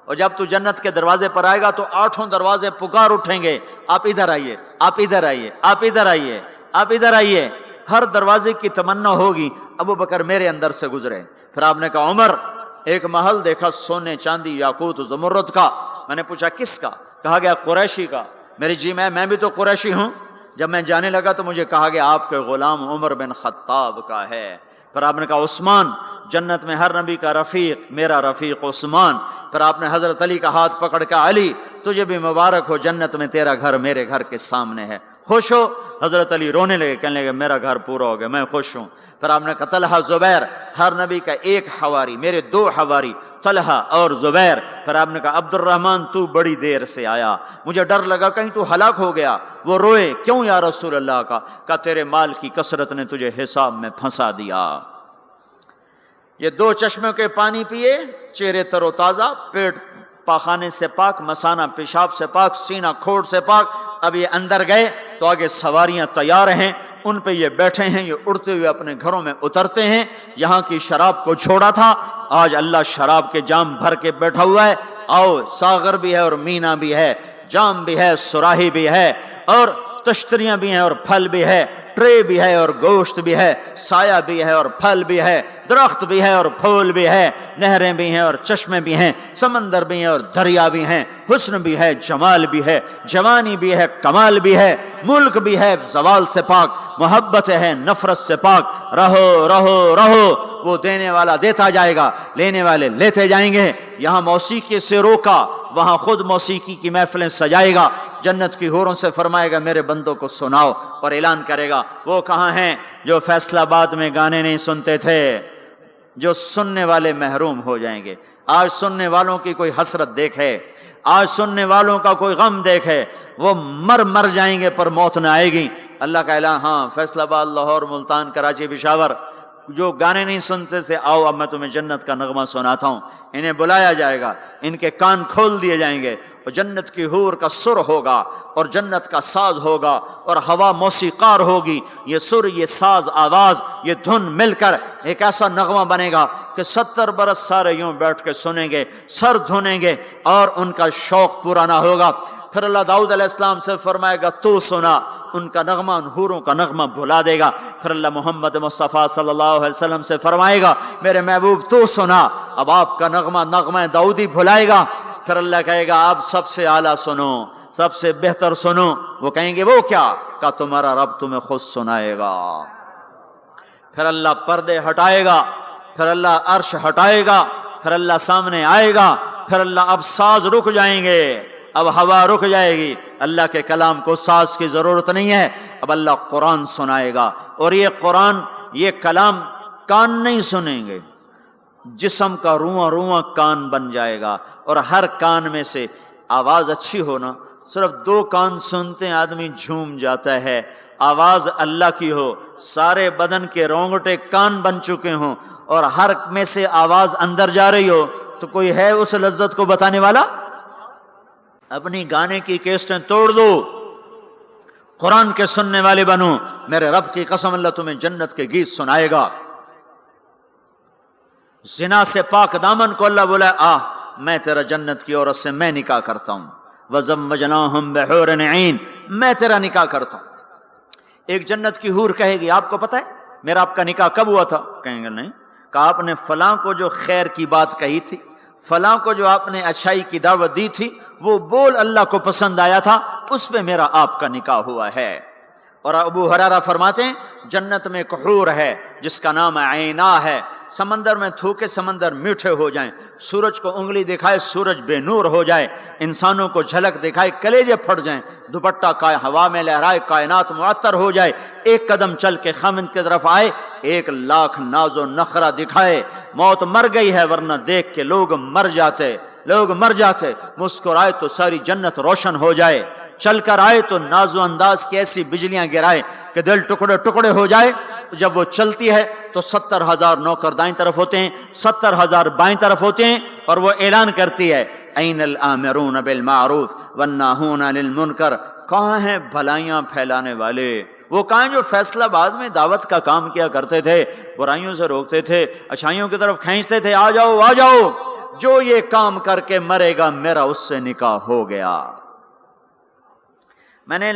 اور جب تو جنت کے دروازے پر آئے گا تو 8 دروازے پکار اٹھیں گے، آپ ادھر آئیے، آپ ادھر آئیے، آپ ادھر آئیے، آپ ادھر آئیے۔ ہر دروازے کی تمنا ہوگی ابو بکر میرے اندر سے گزرے۔ پھر آپ نے کہا عمر ایک محل دیکھا سونے چاندی یاقوت زمرد کا۔ میں نے پوچھا کس کا؟ کہا گیا قریشی کا۔ میری جی میں بھی تو قریشی ہوں۔ جب میں جانے لگا تو مجھے کہا گیا آپ کے غلام عمر بن خطاب کا ہے۔ پھر آپ نے کہا عثمان، جنت میں ہر نبی کا رفیق، میرا رفیق عثمان۔ پھر آپ نے حضرت علی کا ہاتھ پکڑ کے علی تجھے بھی مبارک ہو، جنت میں تیرا گھر میرے گھر کے سامنے ہے، خوش ہو؟ حضرت علی رونے لگے، کہنے لگے میرا گھر پورا ہو گیا، میں خوش ہوں۔ پھر آپ نے کہا طلحہ زبیر، ہر نبی کا ایک حواری، میرے 2 حواری طلحہ اور زبیر۔ پھر آپ نے کہا عبد الرحمن تو بڑی دیر سے آیا، مجھے ڈر لگا کہیں تو ہلاک ہو گیا۔ وہ روئے، کیوں یا رسول اللہ کا؟ کہا تیرے مال کی کثرت نے تجھے حساب میں پھنسا دیا۔ یہ 2 چشموں کے پانی پیے، چہرے تر و تازہ، پیٹ پاخانے سے پاک، مثانہ پیشاب سے پاک، سینہ کھوڑ سے پاک۔ اب یہ اندر گئے تو آگے سواریاں تیار ہیں، ان پہ یہ بیٹھے ہیں، یہ اڑتے ہوئے اپنے گھروں میں اترتے ہیں۔ یہاں کی شراب کو چھوڑا تھا، آج اللہ شراب کے جام بھر کے بیٹھا ہوا ہے۔ آؤ، ساغر بھی ہے اور مینا بھی ہے، جام بھی ہے، سراہی بھی ہے، اور تشتریاں بھی ہیں اور پھل بھی ہے، ٹرے بھی ہے اور گوشت بھی ہے، سایہ بھی ہے اور پھل بھی ہے، درخت بھی ہے اور پھول بھی ہے، نہریں بھی ہیں اور چشمے بھی ہیں، سمندر بھی ہیں اور دریا بھی ہیں، حسن بھی ہے، جمال بھی ہے، جوانی بھی ہے، کمال بھی ہے، ملک بھی ہے زوال سے پاک، محبت ہے نفرت سے پاک، رہو رہو رہو، وہ دینے والا دیتا جائے گا، لینے والے لیتے جائیں گے۔ یہاں موسیقی سے روکا، وہاں خود موسیقی کی محفلیں سجائے گا، جنت کی حوروں سے فرمائے گا میرے بندوں کو سناؤ، اور اعلان کرے گا وہ کہاں ہیں جو فیصل آباد میں گانے نہیں سنتے تھے، جو سننے والے محروم ہو جائیں گے۔ آج سننے والوں کی کوئی حسرت دیکھے، آج سننے والوں کا کوئی غم دیکھے، وہ مر جائیں گے پر موت نہ آئے گی۔ اللہ کا اعلان، ہاں فیصل آباد، لاہور، ملتان، کراچی، پشاور، جو گانے نہیں سنتے سے آؤ اب میں تمہیں جنت کا نغمہ سناتا ہوں۔ انہیں بلایا جائے گا، ان کے کان کھول دیے جائیں گے، اور جنت کی حور کا سر ہوگا اور جنت کا ساز ہوگا اور ہوا موسیقار ہوگی، یہ سر، یہ ساز، آواز، یہ دھن مل کر ایک ایسا نغمہ بنے گا کہ 70 برس سارے یوں بیٹھ کے سنیں گے، سر دھنیں گے اور ان کا شوق پورا نہ ہوگا۔ پھر اللہ داؤد علیہ السلام سے فرمائے گا تو سنا، ان کا نغمہ، ان حوروں کا نغمہ بھلا دے گا۔ پھر اللہ محمد مصطفیٰ صلی اللہ علیہ وسلم سے فرمائے گا میرے محبوب تو سنا، اب آپ کا نغمہ داؤدی بھلائے گا۔ پھر اللہ کہے گا آپ سب سے اعلیٰ سنو، سب سے بہتر سنو۔ وہ کہیں گے وہ کیا؟ کہ تمہارا رب تمہیں خود سنائے گا۔ پھر اللہ پردے ہٹائے گا، پھر اللہ عرش ہٹائے گا، پھر اللہ سامنے آئے گا، پھر اللہ اب ساز رک جائیں گے، اب ہوا رک جائے گی، اللہ کے کلام کو ساز کی ضرورت نہیں ہے، اب اللہ قرآن سنائے گا۔ اور یہ قرآن، یہ کلام کان نہیں سنیں گے، جسم کا رواں رواں کان بن جائے گا، اور ہر کان میں سے آواز اچھی ہونا، صرف 2 کان سنتے ہیں آدمی جھوم جاتا ہے، آواز اللہ کی ہو، سارے بدن کے رونگٹے کان بن چکے ہوں اور ہر میں سے آواز اندر جا رہی ہو، تو کوئی ہے اس لذت کو بتانے والا؟ اپنی گانے کی کیسٹیں توڑ دو، قرآن کے سننے والے بنو، میرے رب کی قسم اللہ تمہیں جنت کے گیت سنائے گا۔ زنا سے پاک دامن کو اللہ بولا میں تیرا جنت کی عورت سے میں نکاح کرتا ہوں، وَزَوَّجْنَاهُمْ بِحُورٍ عِينٍ، میں تیرا نکاح کرتا ہوں۔ ایک جنت کی حور کہے گی آپ کو پتہ ہے میرا آپ کا نکاح کب ہوا تھا؟ کہیں گے نہیں۔ کہا آپ نے فلاں کو جو خیر کی بات کہی تھی، فلاں کو جو آپ نے اچھائی کی دعوت دی تھی، وہ بول اللہ کو پسند آیا تھا، اس پہ میرا آپ کا نکاح ہوا ہے۔ اور ابو ہریرہ فرماتے ہیں جنت میں ایک حور ہے جس کا نام عینا ہے، سمندر میں تھوکے سمندر میٹھے ہو جائیں، سورج کو انگلی دکھائے سورج بے نور ہو جائے، انسانوں کو جھلک دکھائے کلیجے پھٹ جائیں، دوپٹہ ہوا میں لہرائے کائنات معطر ہو جائے، ایک قدم چل کے خامند کی طرف آئے، 1,00,000 ناز و نخرہ دکھائے، موت مر گئی ہے ورنہ دیکھ کے لوگ مر جاتے، مسکرائے تو ساری جنت روشن ہو جائے، چل کر آئے تو ناز و انداز کی ایسی بجلیاں گرائے کہ دل ٹکڑے ٹکڑے ہو جائے۔ جب وہ چلتی ہے تو 70,000 نوکر دائیں طرف ہوتے ہیں، 70,000 بائیں طرف ہوتے ہیں، اور وہ اعلان کرتی ہے این الآمرون بالمعروف والناہون عن المنکر، کہاں ہیں بھلائیاں پھیلانے والے، وہ کہاں جو فیصل آباد میں دعوت کا کام کیا کرتے تھے، برائیوں سے روکتے تھے، اچھائیوں کی طرف کھینچتے تھے، آ جاؤ آ جاؤ، جو یہ کام کر کے مرے گا میرا اس سے نکاح ہو گیا۔ میں نے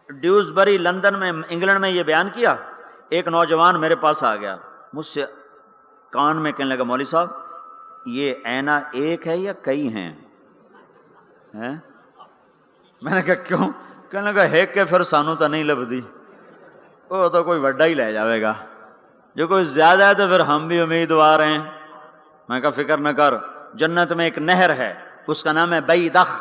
ڈیوزبری لندن میں انگلینڈ میں یہ بیان کیا، ایک نوجوان میرے پاس آ گیا، مجھ سے کان میں کہنے لگا مولوی صاحب یہ اینا ایک ہے یا کئی ہیں؟ میں نے کہا کیوں؟ کہنے لگا ہے کہ پھر سانو تو نہیں لبدی، وہ تو کوئی وڈا ہی لے جاوے گا، جو کوئی زیادہ ہے تو پھر ہم بھی امیدوار ہیں۔ میں کہا فکر نہ کر، جنت میں ایک نہر ہے اس کا نام ہے بیدخ،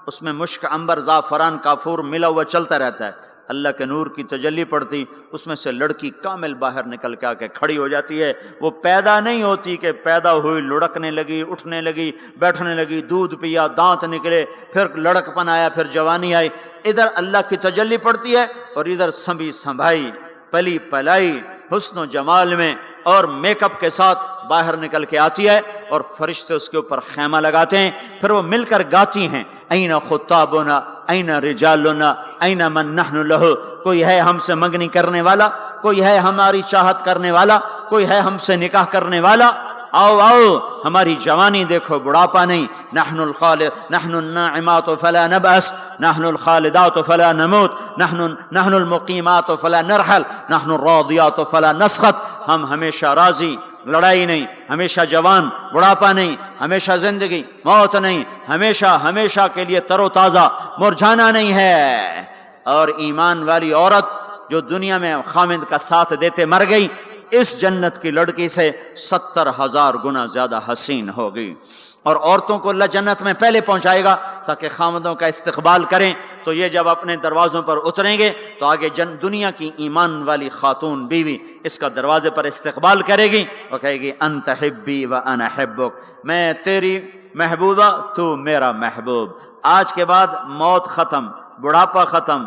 اس میں مشک، عنبر، زعفران، کافور ملا ہوا چلتا رہتا ہے، اللہ کے نور کی تجلی پڑتی، اس میں سے لڑکی کامل باہر نکل کے آ کے کھڑی ہو جاتی ہے۔ وہ پیدا نہیں ہوتی کہ پیدا ہوئی لڑکنے لگی، اٹھنے لگی، بیٹھنے لگی، دودھ پیا، دانت نکلے، پھر لڑک پن آیا، پھر جوانی آئی، ادھر اللہ کی تجلی پڑتی ہے اور ادھر سنبھی سنبھائی، پلی پلائی، حسن و جمال میں اور میک اپ کے ساتھ باہر نکل کے آتی ہے، اور فرشتے اس کے اوپر خیمہ لگاتے ہیں، پھر وہ مل کر گاتی ہیں این خطابنا این رجالنا این من نحن لہ، کوئی ہے ہم سے منگنی کرنے والا، کوئی ہے ہماری چاہت کرنے والا، کوئی ہے ہم سے نکاح کرنے والا۔ آؤ آؤ ہماری جوانی دیکھو بڑھاپا نہیں، نحن الناعمات فلا نبأس، نحن الخالدات فلا نموت، نحن المقیمات فلا نرحل، نحن الراضیات فلا نسخط، ہم ہمیشہ راضی، لڑائی نہیں، ہمیشہ جوان، بڑھاپا نہیں، ہمیشہ زندگی، موت نہیں، ہمیشہ ہمیشہ کے لیے تر و تازہ، مرجھانا نہیں ہے۔ اور ایمان والی عورت جو دنیا میں خامند کا ساتھ دیتے مر گئی، اس جنت کی لڑکی سے 70,000 گنا زیادہ حسین ہوگی۔ اور عورتوں کو اللہ جنت میں پہلے پہنچائے گا تاکہ خامندوں کا استقبال کریں، تو یہ جب اپنے دروازوں پر اتریں گے تو آگے دنیا کی ایمان والی خاتون بیوی اس کا دروازے پر استقبال کرے گی، وہ کہے گی انت حبی و انا حبک، میں تیری محبوبہ تو میرا محبوب۔ آج کے بعد موت ختم، بڑھاپا ختم،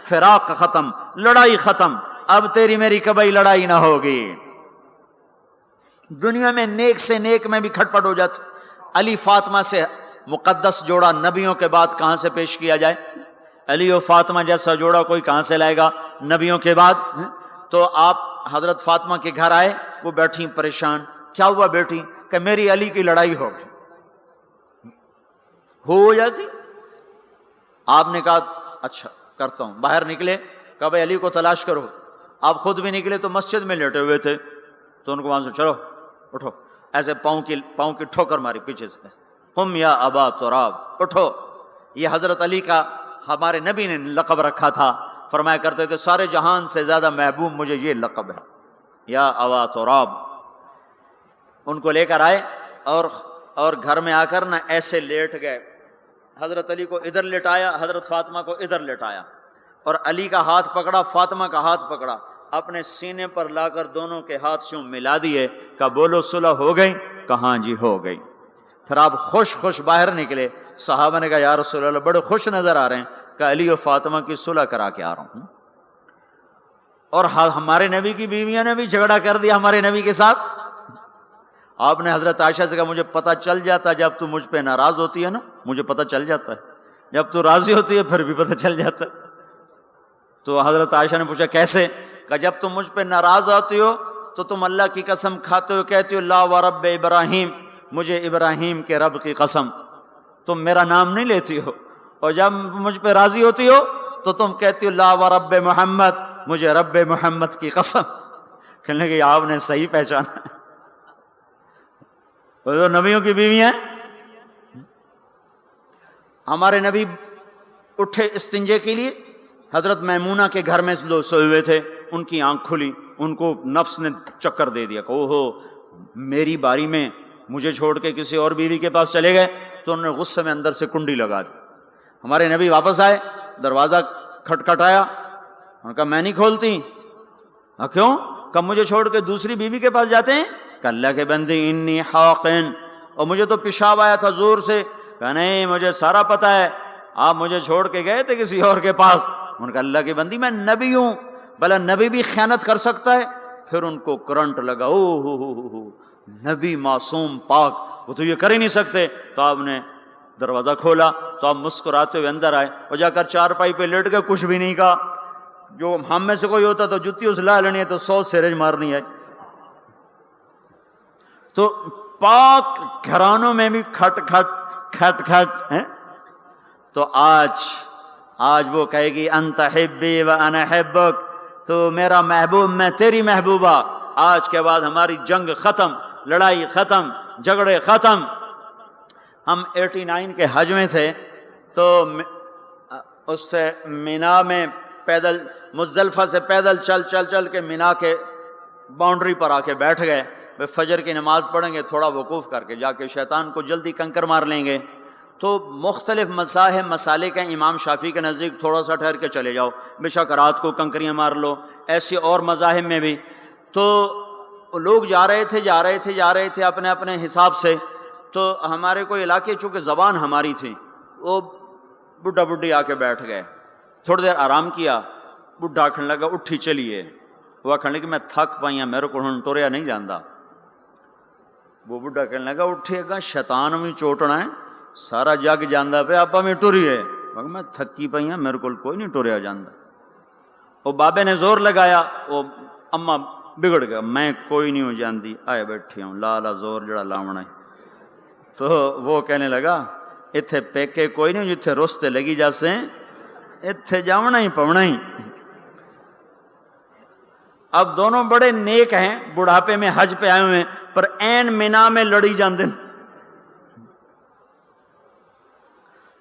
فراق ختم، لڑائی ختم، اب تیری میری کبھی لڑائی نہ ہوگی۔ دنیا میں نیک سے نیک میں بھی کھٹ پٹ ہو جاتی۔ علی فاطمہ سے مقدس جوڑا نبیوں کے بعد کہاں سے پیش کیا جائے؟ علی و فاطمہ جیسا جوڑا کوئی کہاں سے لائے گا نبیوں کے بعد؟ تو آپ حضرت فاطمہ کے گھر آئے، وہ بیٹھی پریشان، کیا ہوا بیٹی؟ کہ میری علی کی لڑائی ہو گئی۔ ہو جاتی؟ آپ نے کہا اچھا کرتا ہوں۔ باہر نکلے، کہا بھائی علی کو تلاش کرو۔ آپ خود بھی نکلے تو مسجد میں لیٹے ہوئے تھے، تو ان کو وہاں سے چلو اٹھو، ایسے پاؤں کی ٹھوکر ماری پیچھے سے، قم یا ابا تراب، اٹھو۔ یہ حضرت علی کا ہمارے نبی نے لقب رکھا تھا، فرمایا کرتے تھے سارے جہان سے زیادہ محبوب مجھے یہ لقب ہے، یا ابا تراب۔ ان کو لے کر آئے اور گھر میں آ کر نہ ایسے لیٹ گئے، حضرت علی کو ادھر لٹایا، حضرت فاطمہ کو ادھر لٹایا، اور علی کا ہاتھ پکڑا، فاطمہ کا ہاتھ پکڑا، اپنے سینے پر لا کر دونوں کے ہاتھ یوں ملا دیے، کہا بولو صلح ہو گئی؟ کہاں جی ہو گئی۔ پھر آپ خوش باہر نکلے، صحابہ نے کہا یا رسول اللہ بڑے خوش نظر آ رہے ہیں، کہ علی و فاطمہ کی صلح کرا کے آ رہا ہوں۔ اور ہمارے نبی کی بیویاں نے بھی جھگڑا کر دیا ہمارے نبی کے ساتھ۔ آپ نے حضرت عائشہ سے کہا مجھے پتہ چل جاتا جب تو مجھ پہ ناراض ہوتی ہے نا، مجھے پتہ چل جاتا ہے، جب تو راضی ہوتی ہے پھر بھی پتہ چل جاتا ہے۔ تو حضرت عائشہ نے پوچھا کیسے؟ کہ جب تم مجھ پہ ناراض ہوتی ہو تو تم اللہ کی قسم کھاتے ہو، کہتے ہو لا ورب ابراہیم، مجھے ابراہیم کے رب کی قسم، تم میرا نام نہیں لیتی ہو، اور جب مجھ پہ راضی ہوتی ہو تو تم کہتی ہو لا ورب محمد، مجھے رب محمد کی قسم۔ کہنے لگے آپ نے صحیح پہچانا، وہ تو نبیوں کی بیویاں ہیں۔ ہمارے نبی اٹھے استنجے کے لیے، حضرت میمونہ کے گھر میں لوگ سوئے ہوئے تھے، ان کی آنکھ کھلی، ان کو نفس نے چکر دے دیا کہ اوہو میری باری میں مجھے چھوڑ کے کسی اور بیوی کے پاس چلے گئے، تو انہوں نے غصے میں اندر سے کنڈی لگا دی۔ ہمارے نبی واپس آئے، دروازہ کھٹکھٹایا، انہوں نے کہا میں نہیں کھولتی۔ کیوں؟ کہ مجھے چھوڑ کے دوسری بیوی کے پاس جاتے ہیں؟ کہ اللہ کے بندے انی حاقن، اور مجھے تو پیشاب آیا تھا زور سے۔ کہ نہیں مجھے سارا پتہ ہے، آپ مجھے چھوڑ کے گئے تھے کسی اور کے پاس۔ ان کا اللہ کی بندی میں نبی ہوں، بھلا نبی بھی خیانت کر سکتا ہے؟ پھر ان کو کرنٹ لگا، او نبی معصوم پاک، وہ تو یہ کر ہی نہیں سکتے۔ تو آپ نے دروازہ کھولا تو آپ مسکراتے ہوئے اندر آئے، اور جا کر چارپائی پہ لیٹ گئے، کچھ بھی نہیں کہا۔ جو ہم میں سے کوئی ہوتا تو جتی اس لا لینی ہے تو 100 سیرج مارنی ہے۔ تو پاک گھرانوں میں بھی کھٹ کھٹ ہیں۔ تو آج وہ کہے گی انت حبی و انا حبک، تو میرا محبوب میں تیری محبوبہ۔ آج کے بعد ہماری جنگ ختم، لڑائی ختم، جھگڑے ختم۔ ہم 89 کے حج میں تھے، تو اس سے مینا میں پیدل، مزدلفہ سے پیدل چل کے مینا کے باؤنڈری پر آ کے بیٹھ گئے۔ فجر کی نماز پڑھیں گے، تھوڑا وقوف کر کے جا کے شیطان کو جلدی کنکر مار لیں گے۔ تو مختلف مذاہب مسالے کے امام شافعی کے نزدیک تھوڑا سا ٹھہر کے چلے جاؤ، بے شک رات کو کنکریاں مار لو، ایسے اور مذاہب میں بھی۔ تو لوگ جا رہے تھے اپنے اپنے حساب سے۔ تو ہمارے کوئی علاقے چونکہ زبان ہماری تھی، وہ بڈھا بڈھی آ کے بیٹھ گئے، تھوڑی دیر آرام کیا، بڈھا آکھنے لگا اٹھی چلیے، وہ آکھنے لگا میں تھک پائیاں، میرے کو ہن ٹوریا نہیں جاندا۔ وہ بڈھا کہنے لگا اٹھے گا شیطان بھی چوٹنا ہے، سارا جگ جانا پہ آپ میں ٹوریے، میں تھکی پئی ہاں، میرے کو کوئی نہیں ٹوریا جانا۔ وہ بابے نے زور لگایا، وہ اماں بگڑ گیا، میں کوئی نہیں ہوں جانتی، آئے بیٹھی ہوں لالا زور جڑا لاونا ہے۔ تو وہ کہنے لگا اتھے پیکے کوئی نہیں جتھے رستے لگی جاسے اتھے جاونا ہی پونا ہی۔ اب دونوں بڑے نیک ہیں، بڑھاپے میں حج پہ آئے ہوئے ہیں، پر این مینا میں لڑی جاندن۔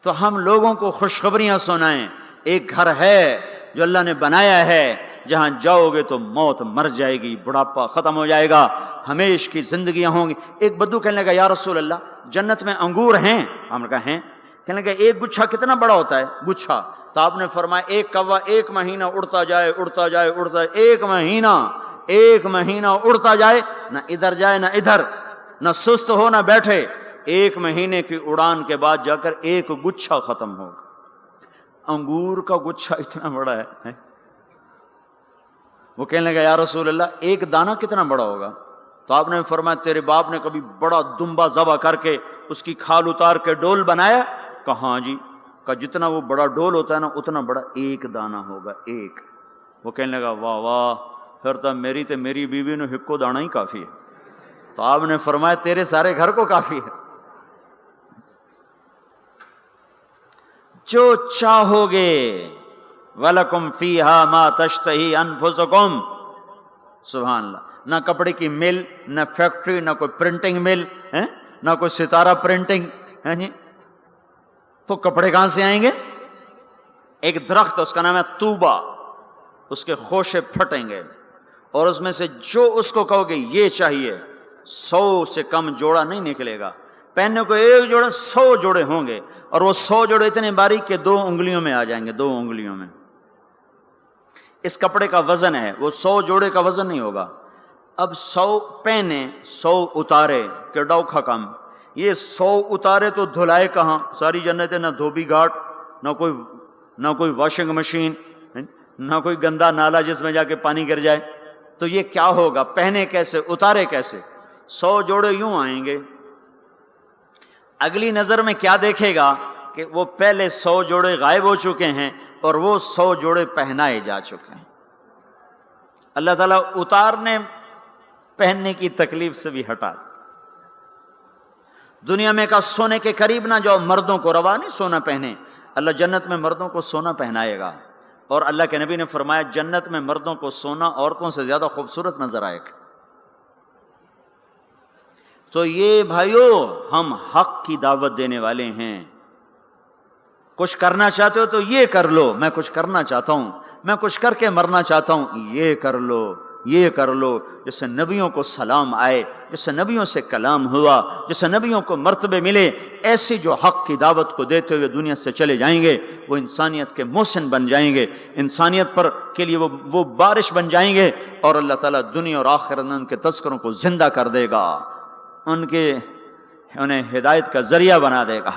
تو ہم لوگوں کو خوشخبریاں سنائیں، ایک گھر ہے جو اللہ نے بنایا ہے، جہاں جاؤ گے تو موت مر جائے گی، بڑھاپا ختم ہو جائے گا، ہمیش کی زندگیاں ہوں گی۔ ایک بدو کہنے لگا یا رسول اللہ جنت میں انگور ہیں؟ ہم نے کہا ہیں۔ کہنے لگا ایک گچھا کتنا بڑا ہوتا ہے؟ گچھا۔ تو آپ نے فرمایا ایک کوا ایک مہینہ اڑتا جائے اڑتا جائے اڑتا جائے، ایک مہینہ اڑتا جائے، نہ ادھر جائے نہ ادھر، نہ سست ہو نہ بیٹھے، ایک مہینے کی اڑان کے بعد جا کر ایک گچھا ختم ہوگا۔ انگور کا گچھا اتنا بڑا ہے۔ وہ کہنے لگا یا رسول اللہ ایک دانہ کتنا بڑا ہوگا؟ تو آپ نے فرمایا تیرے باپ نے کبھی بڑا دمبا ذبح کر کے اس کی کھال اتار کے ڈول بنایا؟ کہا ہاں جی۔ کہا جتنا وہ بڑا ڈول ہوتا ہے نا اتنا بڑا ایک دانہ ہوگا، ایک۔ وہ کہنے لگا واہ واہ، پھر تو میری تے میری بیوی نے ہکو دانہ ہی کافی ہے۔ تو آپ نے فرمایا تیرے سارے گھر کو کافی ہے۔ جو چاہو گے وَلَكُمْ فِيهَا مَا تَشْتَهِي أَنفُسُكُمْ، سبحان اللہ۔ نہ کپڑے کی مل، نہ فیکٹری، نہ کوئی پرنٹنگ مل، نہ کوئی ستارہ پرنٹنگ، تو کپڑے کہاں سے آئیں گے؟ ایک درخت اس کا نام ہے طوبہ، اس کے خوشے پھٹیں گے اور اس میں سے جو اس کو کہو گے یہ چاہیے 100 سے کم جوڑا نہیں نکلے گا۔ پہننے کو ایک جوڑا 100 جوڑے ہوں گے، اور وہ 100 جوڑے اتنے باریک کہ 2 انگلیوں میں آ جائیں گے، 2 انگلیوں میں۔ اس کپڑے کا وزن ہے، وہ 100 جوڑے کا وزن نہیں ہوگا۔ اب 100 پہنے 100 اتارے کہ ڈوکھا کم، یہ 100 اتارے تو دھلائے کہاں؟ ساری جنت ہے، نہ دھوبی گھاٹ، نہ کوئی واشنگ مشین، نہ کوئی گندا نالا جس میں جا کے پانی گر جائے۔ تو یہ کیا ہوگا؟ پہنے کیسے، اتارے کیسے؟ 100 جوڑے یوں آئیں گے۔ اگلی نظر میں کیا دیکھے گا کہ وہ پہلے 100 جوڑے غائب ہو چکے ہیں اور وہ 100 جوڑے پہنائے جا چکے ہیں۔ اللہ تعالیٰ اتارنے پہننے کی تکلیف سے بھی ہٹا۔ دنیا میں کا سونے کے قریب نہ جاؤ، مردوں کو روا نہیں سونا پہنے۔ اللہ جنت میں مردوں کو سونا پہنائے گا، اور اللہ کے نبی نے فرمایا جنت میں مردوں کو سونا عورتوں سے زیادہ خوبصورت نظر آئے گا۔ تو یہ بھائیو ہم حق کی دعوت دینے والے ہیں۔ کچھ کرنا چاہتے ہو تو یہ کر لو، میں کچھ کرنا چاہتا ہوں، میں کچھ کر کے مرنا چاہتا ہوں، یہ کر لو، یہ کر لو۔ جیسے نبیوں کو سلام آئے، جیسے نبیوں سے کلام ہوا، جیسے نبیوں کو مرتبے ملے، ایسی جو حق کی دعوت کو دیتے ہوئے دنیا سے چلے جائیں گے وہ انسانیت کے محسن بن جائیں گے، انسانیت پر کے لیے وہ بارش بن جائیں گے، اور اللہ تعالیٰ دنیا اور آخرت میں ان کے تذکروں کو زندہ کر دے گا، انہیں ہدایت کا ذریعہ بنا دے گا۔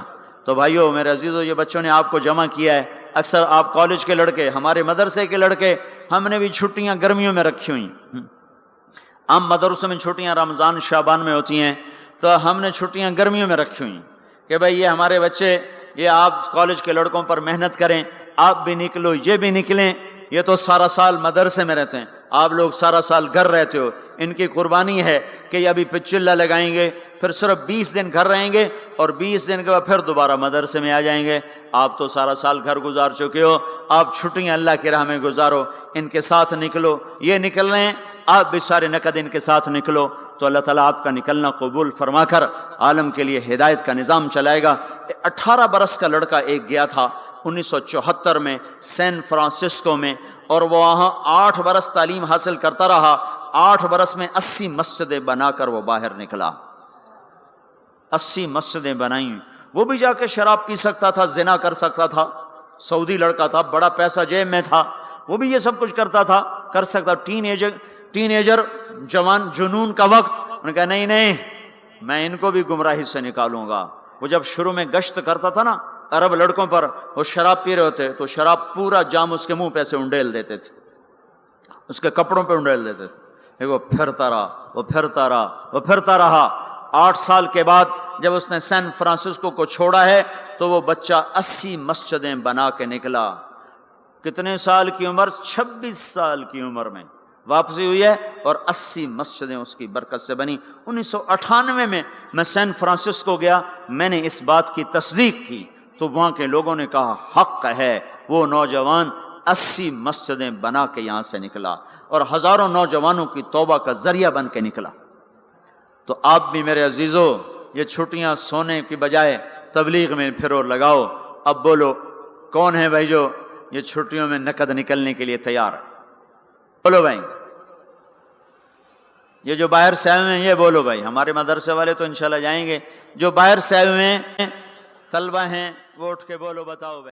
تو بھائیو میرے عزیزو، یہ بچوں نے آپ کو جمع کیا ہے، اکثر آپ کالج کے لڑکے، ہمارے مدرسے کے لڑکے، ہم نے بھی چھٹیاں گرمیوں میں رکھی ہوئی۔ عام مدرسوں میں چھٹیاں رمضان شعبان میں ہوتی ہیں، تو ہم نے چھٹیاں گرمیوں میں رکھی ہوئی کہ بھائی یہ ہمارے بچے، یہ آپ کالج کے لڑکوں پر محنت کریں، آپ بھی نکلو، یہ بھی نکلیں، یہ تو سارا سال مدرسے میں رہتے ہیں، آپ لوگ سارا سال گھر رہتے ہو، ان کی قربانی ہے کہ یہ ابھی چلہ لگائیں گے، پھر صرف 20 دن گھر رہیں گے اور 20 دن کے بعد پھر دوبارہ مدرسے میں آ جائیں گے۔ آپ تو سارا سال گھر گزار چکے ہو، آپ چھٹیاں اللہ کی راہ میں گزارو، ان کے ساتھ نکلو، یہ نکل رہے ہیں، آپ بھی سارے نقد ان کے ساتھ نکلو، تو اللہ تعالیٰ آپ کا نکلنا قبول فرما کر عالم کے لیے ہدایت کا نظام چلائے گا۔ 18 برس کا لڑکا ایک گیا تھا 1974 میں سین فرانسسکو میں، اور وہ وہاں 8 برس تعلیم حاصل کرتا رہا، 8 برس میں 80 مسجدیں بنا کر وہ باہر نکلا، 80 مسجدیں بنائیں۔ وہ بھی جا کے شراب پی سکتا تھا، زنا کر سکتا تھا، سعودی لڑکا تھا، بڑا پیسہ جیب میں تھا، وہ بھی یہ سب کچھ کرتا تھا، کر سکتا۔ ٹین ایجر جوان جنون کا وقت، انہوں نے کہا نہیں نہیں، میں ان کو بھی گمراہی سے نکالوں گا۔ وہ جب شروع میں گشت کرتا تھا نا عرب لڑکوں پر، وہ شراب پی رہے ہوتے تو شراب پورا جام اس کے منہ پہ سے انڈیل دیتے تھے، اس کے کپڑوں پہ انڈیل دیتے تھے۔ وہ پھرتا رہا، وہ پھرتا رہا، وہ پھرتا رہا۔ 8 سال کے بعد جب اس نے سین فرانسسکو کو چھوڑا ہے تو وہ بچہ 80 مسجدیں بنا کے نکلا۔ کتنے سال کی عمر؟ 26 سال کی عمر میں واپسی ہوئی ہے اور 80 مسجدیں اس کی برکت سے بنی۔ 1998 میں سین فرانسسکو گیا، میں نے اس بات کی تصدیق کی تو وہاں کے لوگوں نے کہا حق ہے، وہ نوجوان 80 مسجدیں بنا کے یہاں سے نکلا اور ہزاروں نوجوانوں کی توبہ کا ذریعہ بن کے نکلا۔ تو آپ بھی میرے عزیزو یہ چھٹیاں سونے کی بجائے تبلیغ میں پھرو لگاؤ۔ اب بولو کون ہے بھائی جو یہ چھٹیوں میں نقد نکلنے کے لیے تیار ہے؟ بولو بھائی، یہ جو باہر سے آئے ہوئے ہیں یہ بولو بھائی۔ ہمارے مدرسے والے تو انشاءاللہ جائیں گے، جو باہر سے آئے ہوئے ہیں طلبہ ہیں وہ اٹھ کے بولو، بتاؤ بھائی۔